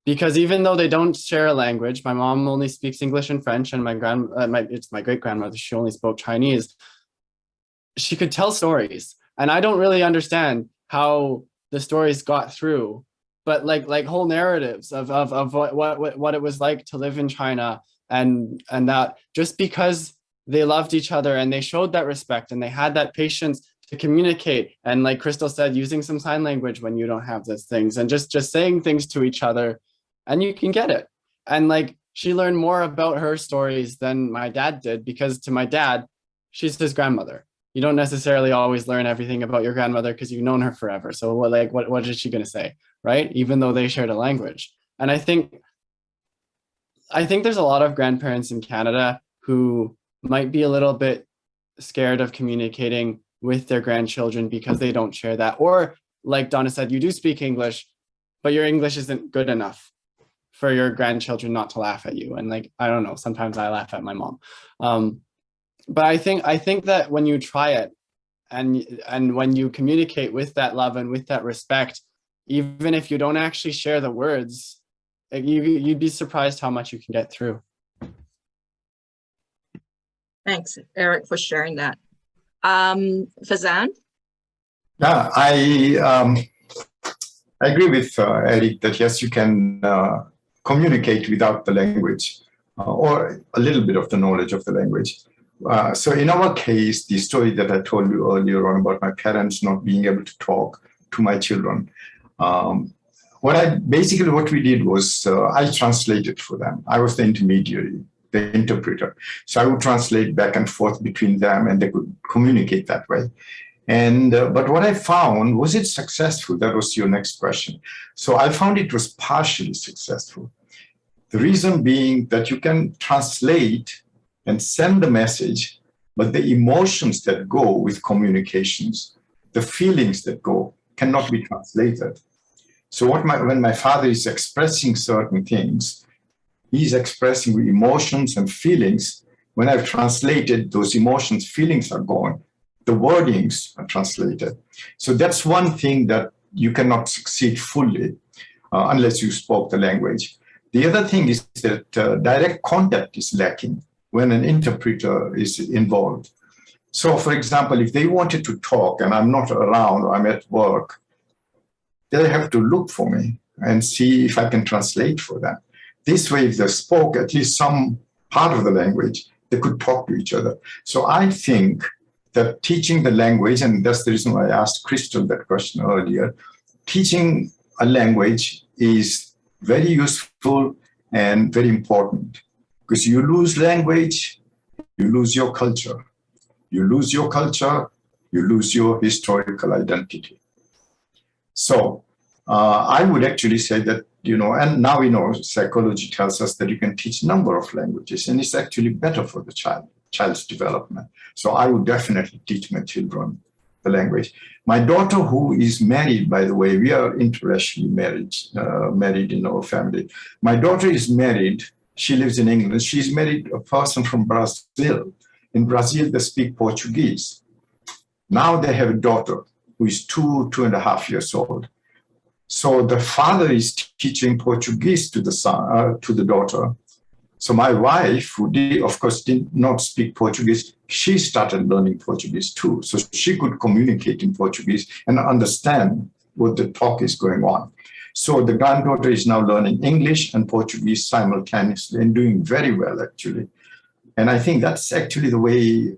Because even though they don't share a language, my mom only speaks English and French, and it's my great grandmother, she only spoke Chinese. She could tell stories, and I don't really understand how the stories got through, but like whole narratives of what it was like to live in China, and that just because they loved each other and they showed that respect and they had that patience to communicate, and like Krystal said, using some sign language when you don't have those things, and just saying things to each other, and you can get it. And like she learned more about her stories than my dad did, because to my dad, she's his grandmother. You don't necessarily always learn everything about your grandmother because you've known her forever. So what is she going to say, right? Even though they shared a language. And I think there's a lot of grandparents in Canada who might be a little bit scared of communicating with their grandchildren because they don't share that. Or like Donna said, you do speak English, but your English isn't good enough for your grandchildren not to laugh at you. And like, I don't know, sometimes I laugh at my mom. But I think that when you try it and when you communicate with that love and with that respect, even if you don't actually share the words, you'd be surprised how much you can get through. Thanks, Eric, for sharing that. Vasant? Yeah, I agree with Eric that yes, you can communicate without the language or a little bit of the knowledge of the language. So in our case, the story that I told you earlier on about my parents not being able to talk to my children, what we did was I translated for them. I was the intermediary, the interpreter. So I would translate back and forth between them, and they could communicate that way. And but what I found, was it successful? That was your next question. So I found it was partially successful. The reason being that you can translate and send the message, but the emotions that go with communications, the feelings that go, cannot be translated. So when my father is expressing certain things, he's expressing emotions and feelings. When I've translated, those emotions, feelings are gone. The wordings are translated. So that's one thing that you cannot succeed fully unless you spoke the language. The other thing is that direct contact is lacking when an interpreter is involved. So for example, if they wanted to talk and I'm not around or I'm at work, they have to look for me and see if I can translate for them. This way, if they spoke at least some part of the language, they could talk to each other. So I think that teaching the language, and that's the reason why I asked Krystal that question earlier, teaching a language is very useful and very important, because you lose language, you lose your culture. You lose your culture, you lose your historical identity. So I would actually say that, and now we know psychology tells us that you can teach a number of languages, and it's actually better for the child's development. So I would definitely teach my children the language. My daughter, who is married, by the way, we are interracially married in our family. My daughter is married. She lives in England. She's married a person from Brazil. In Brazil, they speak Portuguese. Now they have a daughter who is 2.5 years old. So the father is teaching Portuguese to the daughter. So my wife, who of course did not speak Portuguese, she started learning Portuguese too. So she could communicate in Portuguese and understand what the talk is going on. So the granddaughter is now learning English and Portuguese simultaneously and doing very well, actually. And I think that's actually the way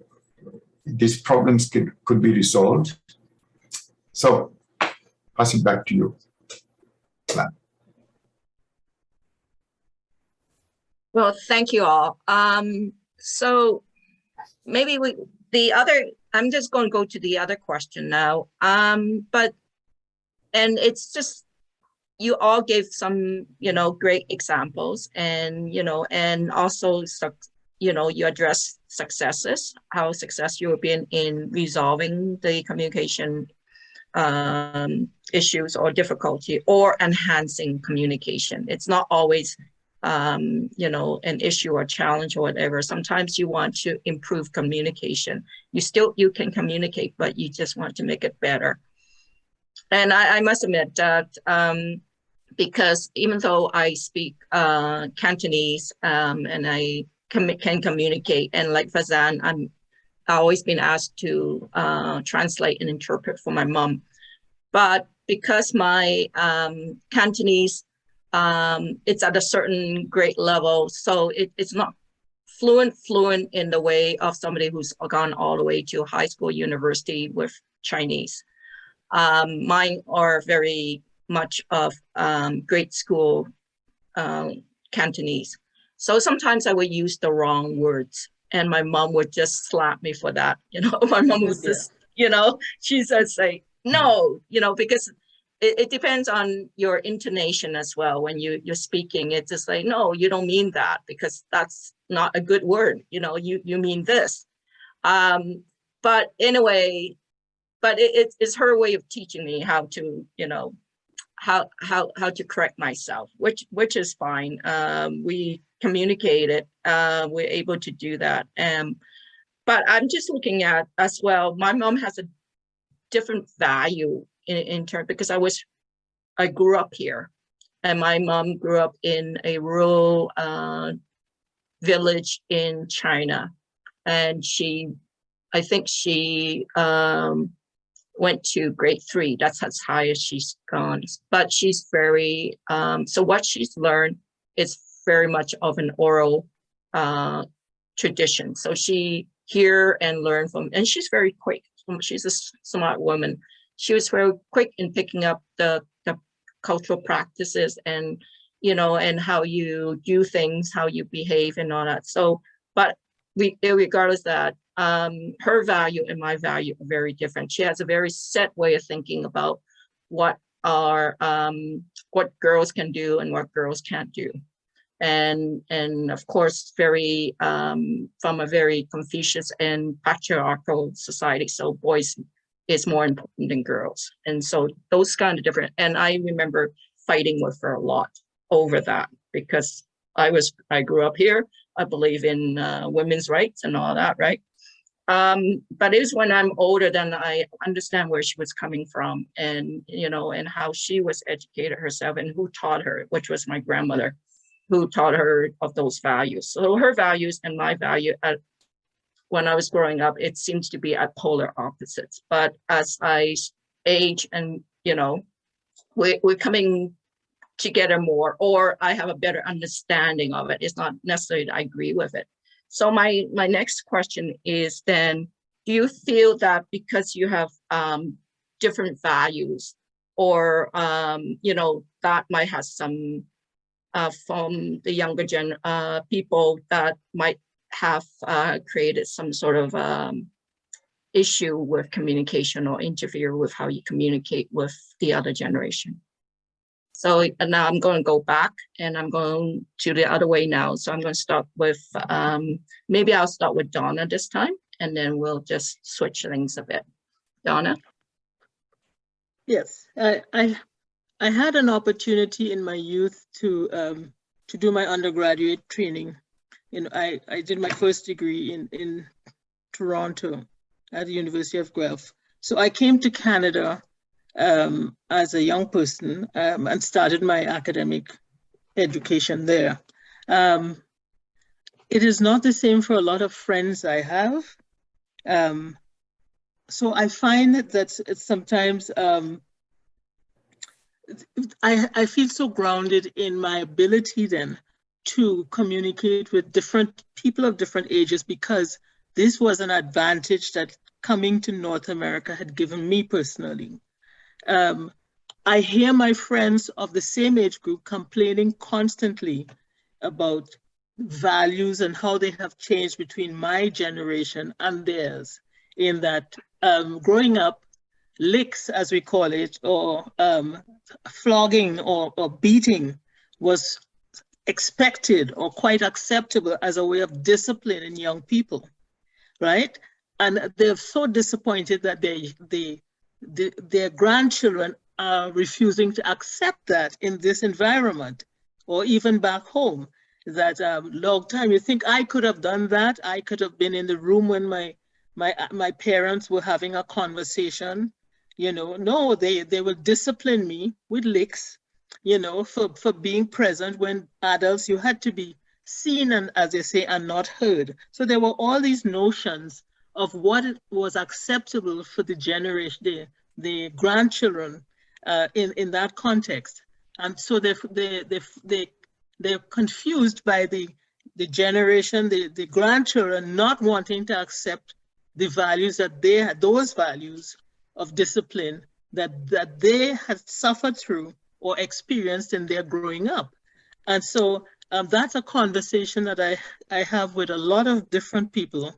these problems could be resolved. So, pass it back to you. Well, thank you all. So maybe I'm just going to go to the other question now. And it's just, you all gave some, great examples, and, and also, you address successes, how successful you've been in resolving the communication issues or difficulty, or enhancing communication. It's not always, an issue or challenge or whatever. Sometimes you want to improve communication. You can communicate, but you just want to make it better. And I must admit that because even though I speak Cantonese and I can communicate, and like Vasant, I've always been asked to translate and interpret for my mom. But because my Cantonese, it's at a certain grade level, so it's not fluent in the way of somebody who's gone all the way to high school, university with Chinese. Mine are very much of grade school Cantonese. So sometimes I would use the wrong words, and my mom would just slap me for that. My mom was just, she says, say, no, because it depends on your intonation as well. When you're speaking, it's just like, no, you don't mean that, because that's not a good word. You mean this. But anyway, but it's her way of teaching me how to, how to correct myself, which is fine. We communicated, we're able to do that. But I'm just looking at as well, my mom has a different value in terms, because I grew up here, and my mom grew up in a rural village in China, and I think she went to grade 3. That's as high as she's gone. But she's very, so what she's learned is very much of an oral tradition. So she hear and learn from, and she's very quick. She's a smart woman. She was very quick in picking up the cultural practices and, and how you do things, how you behave and all that. So, but regardless of that, her value and my value are very different. She has a very set way of thinking about what girls can do and what girls can't do. And of course, very from a very Confucius and patriarchal society. So boys is more important than girls. And so those kind of different, and I remember fighting with her a lot over that, because I grew up here. I believe in women's rights and all that, right? But it was when I'm older, then I understand where she was coming from, and, and how she was educated herself, and who taught her, which was my grandmother, who taught her of those values. So her values and my value when I was growing up, it seems to be at polar opposites. But as I age and, we're coming together more, or I have a better understanding of it. It's not necessarily that I agree with it. So my next question is then, do you feel that because you have different values, or, that might have some from the younger people that might have created some sort of issue with communication, or interfere with how you communicate with the other generation? So now I'm going to go back, and I'm going to the other way now. So I'm going to start with, maybe I'll start with Donna this time, and then we'll just switch things a bit. Donna? Yes, I had an opportunity in my youth to do my undergraduate training. I did my first degree in Toronto at the University of Guelph. So I came to Canada as a young person and started my academic education there. It is not the same for a lot of friends I have. So I find that it's sometimes, I feel so grounded in my ability then to communicate with different people of different ages, because this was an advantage that coming to North America had given me personally. I hear my friends of the same age group complaining constantly about values and how they have changed between my generation and theirs, in that growing up, licks, as we call it, or flogging or beating was expected or quite acceptable as a way of disciplining young people, right? And they're so disappointed that their grandchildren are refusing to accept that in this environment, or even back home. That long time, you think I could have done that? I could have been in the room when my parents were having a conversation. You know, no, they will discipline me with licks, you know, for being present when adults, you had to be seen and, as they say, and not heard. So there were all these notions of what was acceptable for the generation, the grandchildren in that context. And so they're confused by the generation, the grandchildren not wanting to accept the values that they had, those values of discipline that they had suffered through or experienced in their growing up. And so that's a conversation that I have with a lot of different people.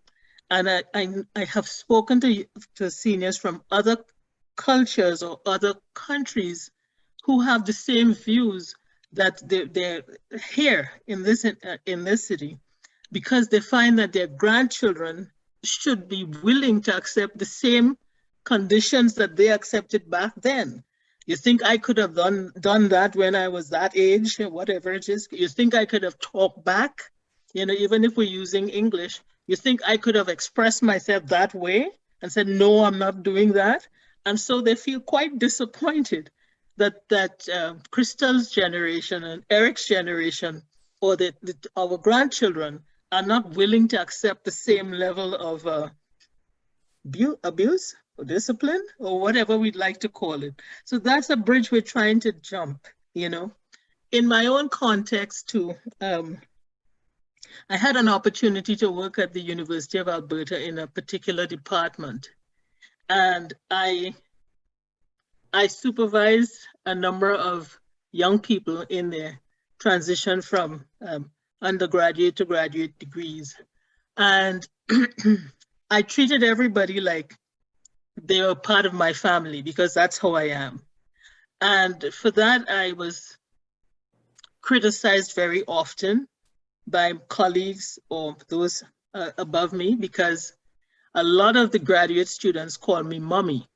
And I have spoken to seniors from other cultures or other countries who have the same views that they're here in this city, because they find that their grandchildren should be willing to accept the same conditions that they accepted back then. You think I could have done that when I was that age, whatever it is? You think I could have talked back? You know, even if we're using English, you think I could have expressed myself that way and said, no, I'm not doing that? And so they feel quite disappointed that Krystal's generation and Eric's generation, or our grandchildren, are not willing to accept the same level of abuse or discipline, or whatever we'd like to call it. So that's a bridge we're trying to jump, you know. In my own context too, I had an opportunity to work at the University of Alberta in a particular department. And I supervised a number of young people in their transition from undergraduate to graduate degrees. And I treated everybody like they were part of my family, because that's how I am. And for that, I was criticized very often by colleagues or those above me, because a lot of the graduate students call me mommy,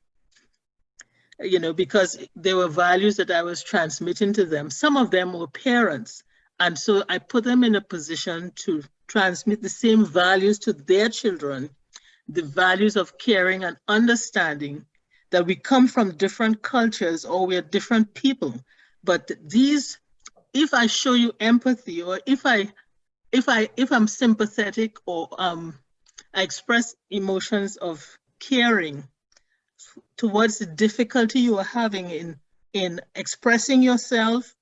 you know, because there were values that I was transmitting to them. Some of them were parents. And so I put them in a position to transmit the same values to their children, the values of caring and understanding that we come from different cultures or we're different people. But these, if I show you empathy, or if I'm sympathetic, or I express emotions of caring towards the difficulty you are having in expressing yourself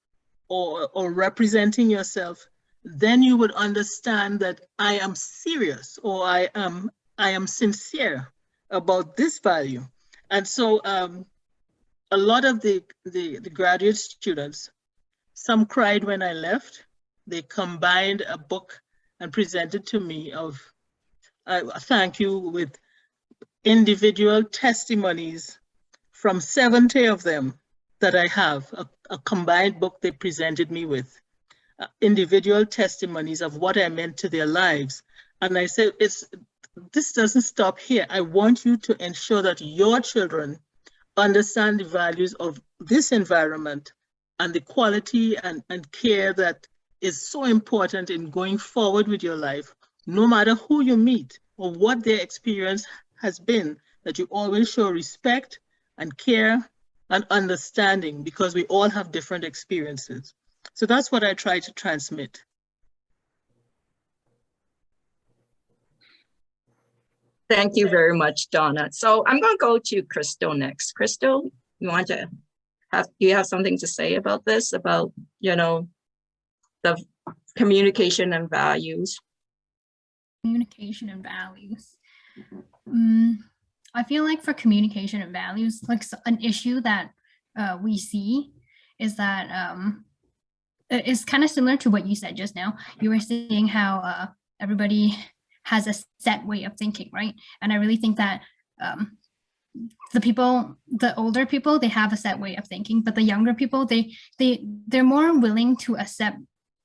or representing yourself, then you would understand that I am serious, or I am sincere about this value. And so a lot of the graduate students, some cried when I left. They combined a book and presented to me of a thank you with individual testimonies from 70 of them that I have, a combined book they presented me with, individual testimonies of what I meant to their lives. And I said, this doesn't stop here. I want you to ensure that your children understand the values of this environment and the quality and care that is so important in going forward with your life, no matter who you meet or what their experience has been, that you always show respect and care and understanding, because we all have different experiences. So that's what I try to transmit. Thank you very much, Donna. So I'm going to go to Krystal next. Krystal, do you have something to say about this, about, you know, the communication and values? Communication and values. I feel like for communication and values, like an issue that we see is that it's kind of similar to what you said just now. You were saying how everybody has a set way of thinking, right? And I really think that the older people, they have a set way of thinking, but the younger people, they're more willing to accept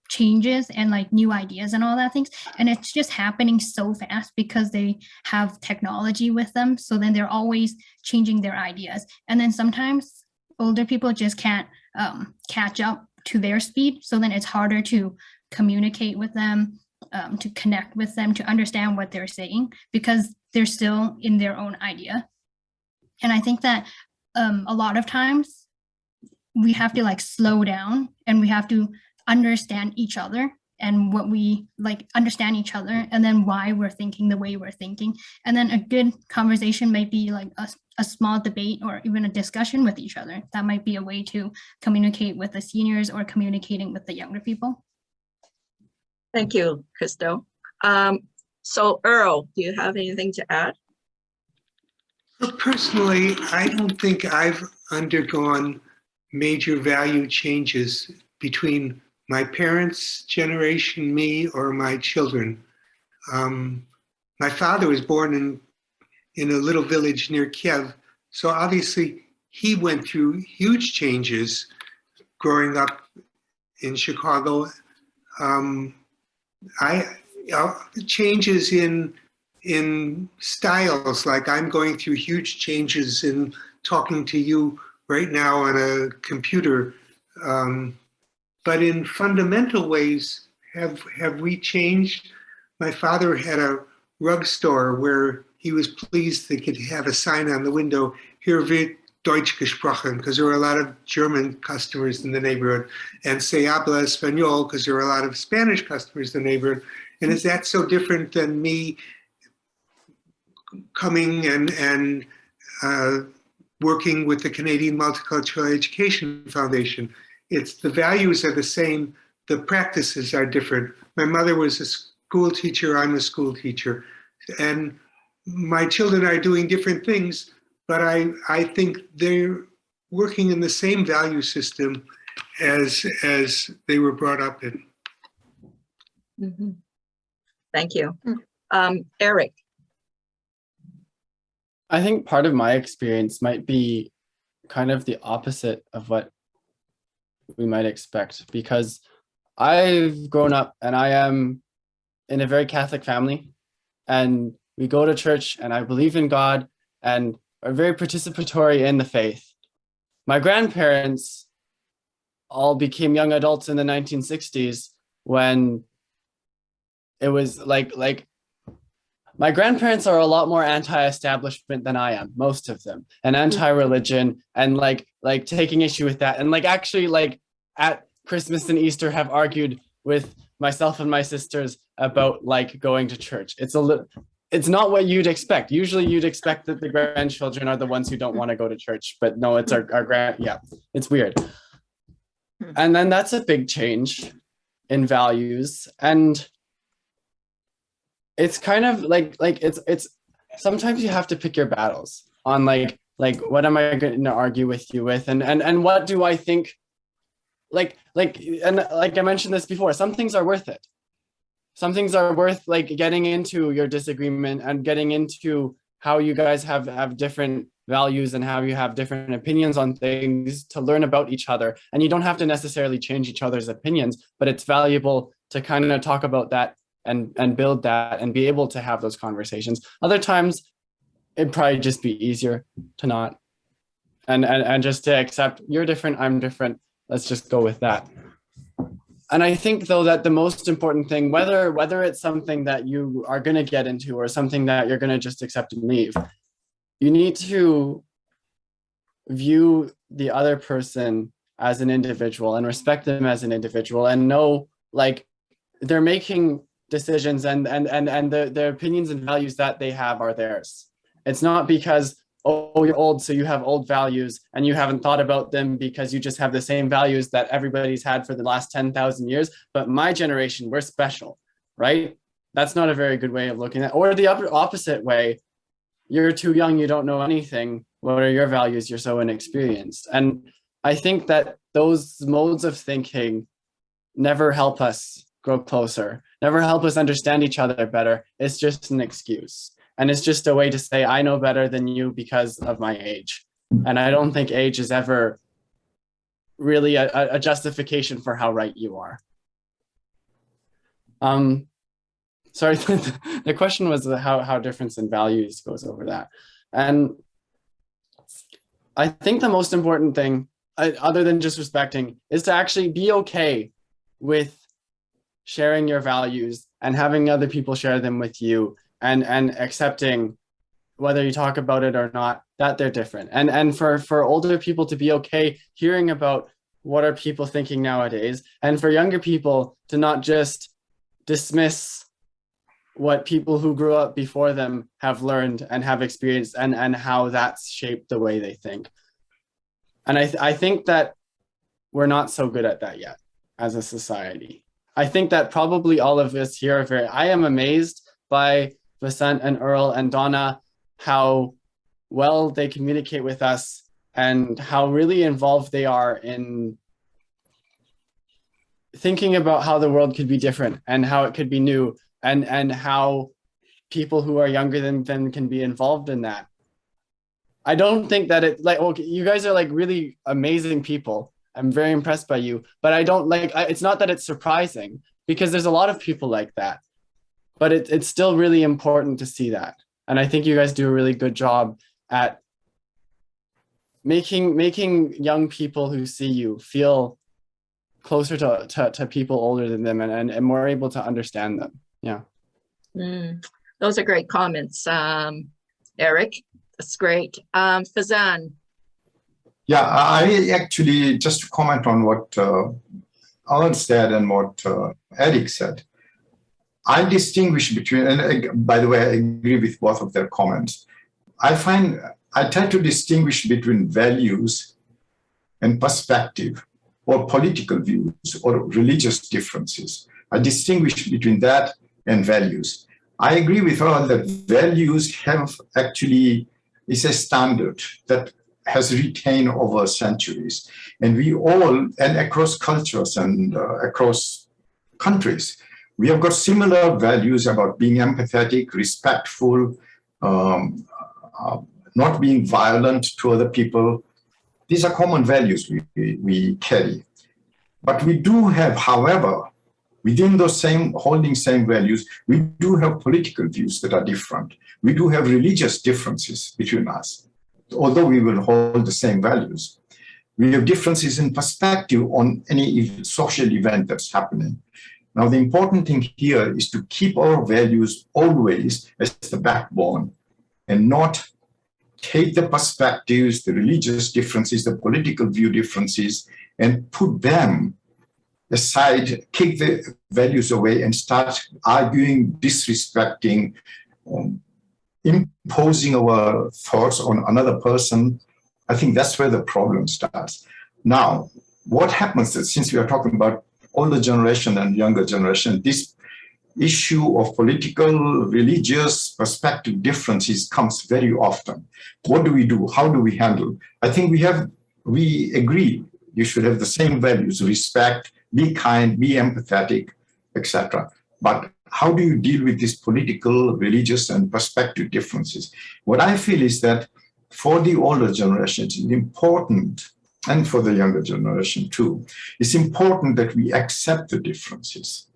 changes and like new ideas and all that things. And it's just happening so fast because they have technology with them. So then they're always changing their ideas. And then sometimes older people just can't catch up to their speed. So then it's harder to communicate with them, to connect with them, to understand what they're saying because they're still in their own idea. And I think that a lot of times we have to like slow down and we have to understand each other and what we like, understand each other and then why we're thinking the way we're thinking. And then a good conversation might be like a small debate or even a discussion with each other. That might be a way to communicate with the seniors or communicating with the younger people. Thank you, Krystal. So Earl, do you have anything to add? Well, personally, I don't think I've undergone major value changes between my parents' generation, me, or my children. My father was born in a little village near Kiev, so obviously he went through huge changes growing up in Chicago. Changes in styles, like I'm going through huge changes in talking to you right now on a computer. But in fundamental ways, have we changed? My father had a rug store where he was pleased they could have a sign on the window, "Hier wird Deutsch gesprochen," because there were a lot of German customers in the neighborhood, and "Se habla español," because there were a lot of Spanish customers in the neighborhood. And is that so different than me coming and working with the Canadian Multicultural Education Foundation? It's the values are the same, the practices are different. My mother was a school teacher, I'm a school teacher, and my children are doing different things, but I think they're working in the same value system as they were brought up in. Mm-hmm. Thank you. Eric. I think part of my experience might be kind of the opposite of what we might expect, because I've grown up and I am in a very Catholic family, and we go to church and I believe in God and are very participatory in the faith. My grandparents all became young adults in the 1960s when it was like my grandparents are a lot more anti-establishment than I am, most of them, and anti-religion, and like taking issue with that, and like actually like at Christmas and Easter have argued with myself and my sisters about like going to church. It's not what you'd expect. Usually you'd expect that the grandchildren are the ones who don't want to go to church, but no, it's our it's weird. And then that's a big change in values, and it's kind of like it's sometimes you have to pick your battles on like what am I going to argue with you with, and what do I think, like I mentioned this before, some things are worth it. Some things are worth like getting into your disagreement and getting into how you guys have different values and how you have different opinions on things to learn about each other. And you don't have to necessarily change each other's opinions, but it's valuable to kind of talk about that and build that and be able to have those conversations. Other times it'd probably just be easier to not, and just to accept you're different, I'm different. Let's just go with that. And I think though that the most important thing, whether it's something that you are going to get into or something that you're going to just accept and leave, you need to view the other person as an individual and respect them as an individual, and know like they're making decisions and the opinions and values that they have are theirs. It's not because, oh, you're old, so you have old values and you haven't thought about them because you just have the same values that everybody's had for the last 10,000 years. But my generation, we're special, right? That's not a very good way of looking at it. Or the opposite way, you're too young, you don't know anything. What are your values? You're so inexperienced. And I think that those modes of thinking never help us grow closer, never help us understand each other better. It's just an excuse. And it's just a way to say, I know better than you because of my age. And I don't think age is ever really a justification for how right you are. Sorry, the question was how difference in values goes over that. And I think the most important thing, other than just respecting, is to actually be okay with sharing your values and having other people share them with you, and accepting, whether you talk about it or not, that they're different. And for older people to be okay hearing about what are people thinking nowadays, and for younger people to not just dismiss what people who grew up before them have learned and have experienced, and how that's shaped the way they think. And I think that we're not so good at that yet as a society. I think that probably all of us here are I am amazed by Vasant and Earl and Donna, how well they communicate with us and how really involved they are in thinking about how the world could be different and how it could be new, and how people who are younger than them can be involved in that. I don't think that it, like, okay, you guys are like really amazing people. I'm very impressed by you, but I don't like, it's not that it's surprising, because there's a lot of people like that, but it's still really important to see that. And I think you guys do a really good job at making young people who see you feel closer to people older than them, and more able to understand them. Yeah. Those are great comments, Eric. That's great. Fazan. Yeah, I actually, just to comment on what Earl said and what Eric said, I distinguish between, and by the way, I agree with both of their comments. I try to distinguish between values and perspective, or political views, or religious differences. I distinguish between that and values. I agree with Earl that values have actually, is a standard that has retained over centuries. And we all, and across cultures and across countries, we have got similar values about being empathetic, respectful, not being violent to other people. These are common values we carry. But we do have, however, within those holding same values, we do have political views that are different. We do have religious differences between us, although we will hold the same values. We have differences in perspective on any social event that's happening. Now, the important thing here is to keep our values always as the backbone, and not take the perspectives, the religious differences, the political view differences, and put them aside, kick the values away, and start arguing, disrespecting, imposing our thoughts on another person. I think that's where the problem starts. Now, what happens is, since we are talking about older generation and younger generation, this issue of political, religious perspective differences comes very often. What do we do? How do we handle? I think we agree you should have the same values: respect, be kind, be empathetic, etc. But how do you deal with these political, religious, and perspective differences? What I feel is that for the older generation, it's important, and for the younger generation too, it's important that we accept the differences.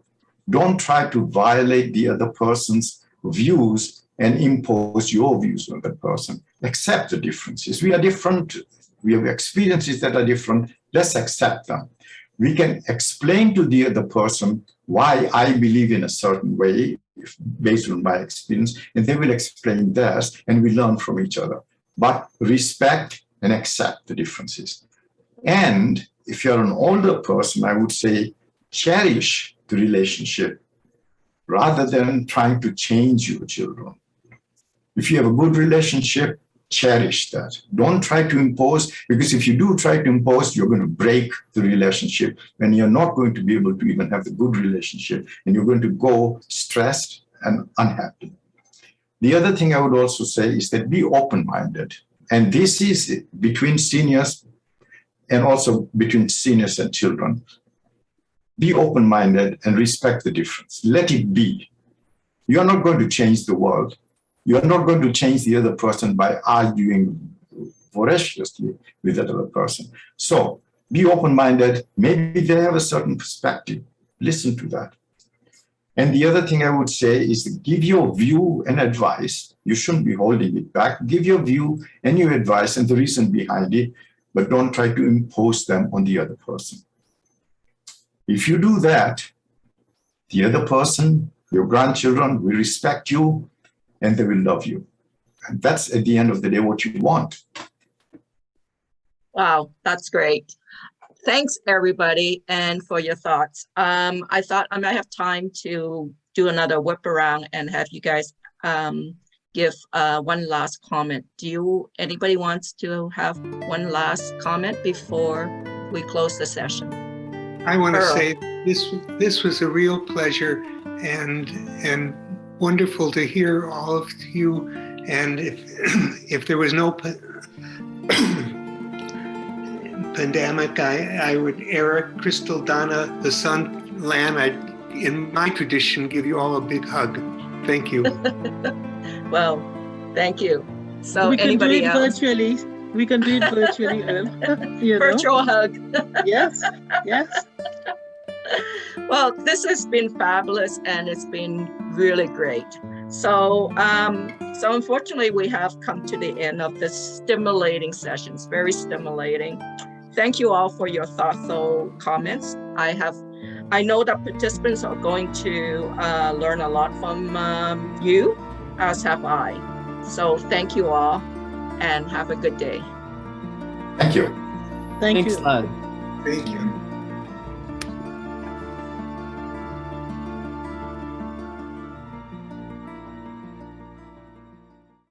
Don't try to violate the other person's views and impose your views on that person. Accept the differences. We are different. We have experiences that are different. Let's accept them. We can explain to the other person why I believe in a certain way based on my experience, and they will explain theirs, and we learn from each other. But respect and accept the differences. And if you're an older person, I would say cherish the relationship rather than trying to change your children. If you have a good relationship, cherish that. Don't try to impose, because if you do try to impose, you're going to break the relationship, and you're not going to be able to even have the good relationship, and you're going to go stressed and unhappy. The other thing I would also say is that be open-minded. And this is between seniors and also between seniors and children. Be open-minded and respect the difference. Let it be. You're not going to change the world. You're not going to change the other person by arguing voraciously with that other person. So be open-minded. Maybe they have a certain perspective. Listen to that. And the other thing I would say is give your view and advice. You shouldn't be holding it back. Give your view and your advice and the reason behind it, but don't try to impose them on the other person. If you do that, the other person, your grandchildren, will respect you and they will love you. And that's at the end of the day what you want. Wow, that's great. Thanks, everybody, and for your thoughts. I thought I might have time to do another whip around and have you guys give one last comment. Anybody wants to have one last comment before we close the session? I want to Earl. say this was a real pleasure and wonderful to hear all of you. And if there was no pandemic, I would, Eric, Krystal, Donna, Vasant, Lan, in my tradition, give you all a big hug. Thank you. Well, thank you. So We can do anybody it else? virtually. We can do it virtually, Earl. You know? Virtual hug. Yes, yes. Well, this has been fabulous and it's been really great. So unfortunately, we have come to the end of this stimulating sessions, very stimulating. Thank you all for your thoughtful comments. I know that participants are going to learn a lot from you, as have I. So thank you all and have a good day. Thank you. Thank Thanks, you. Lan. Thank you.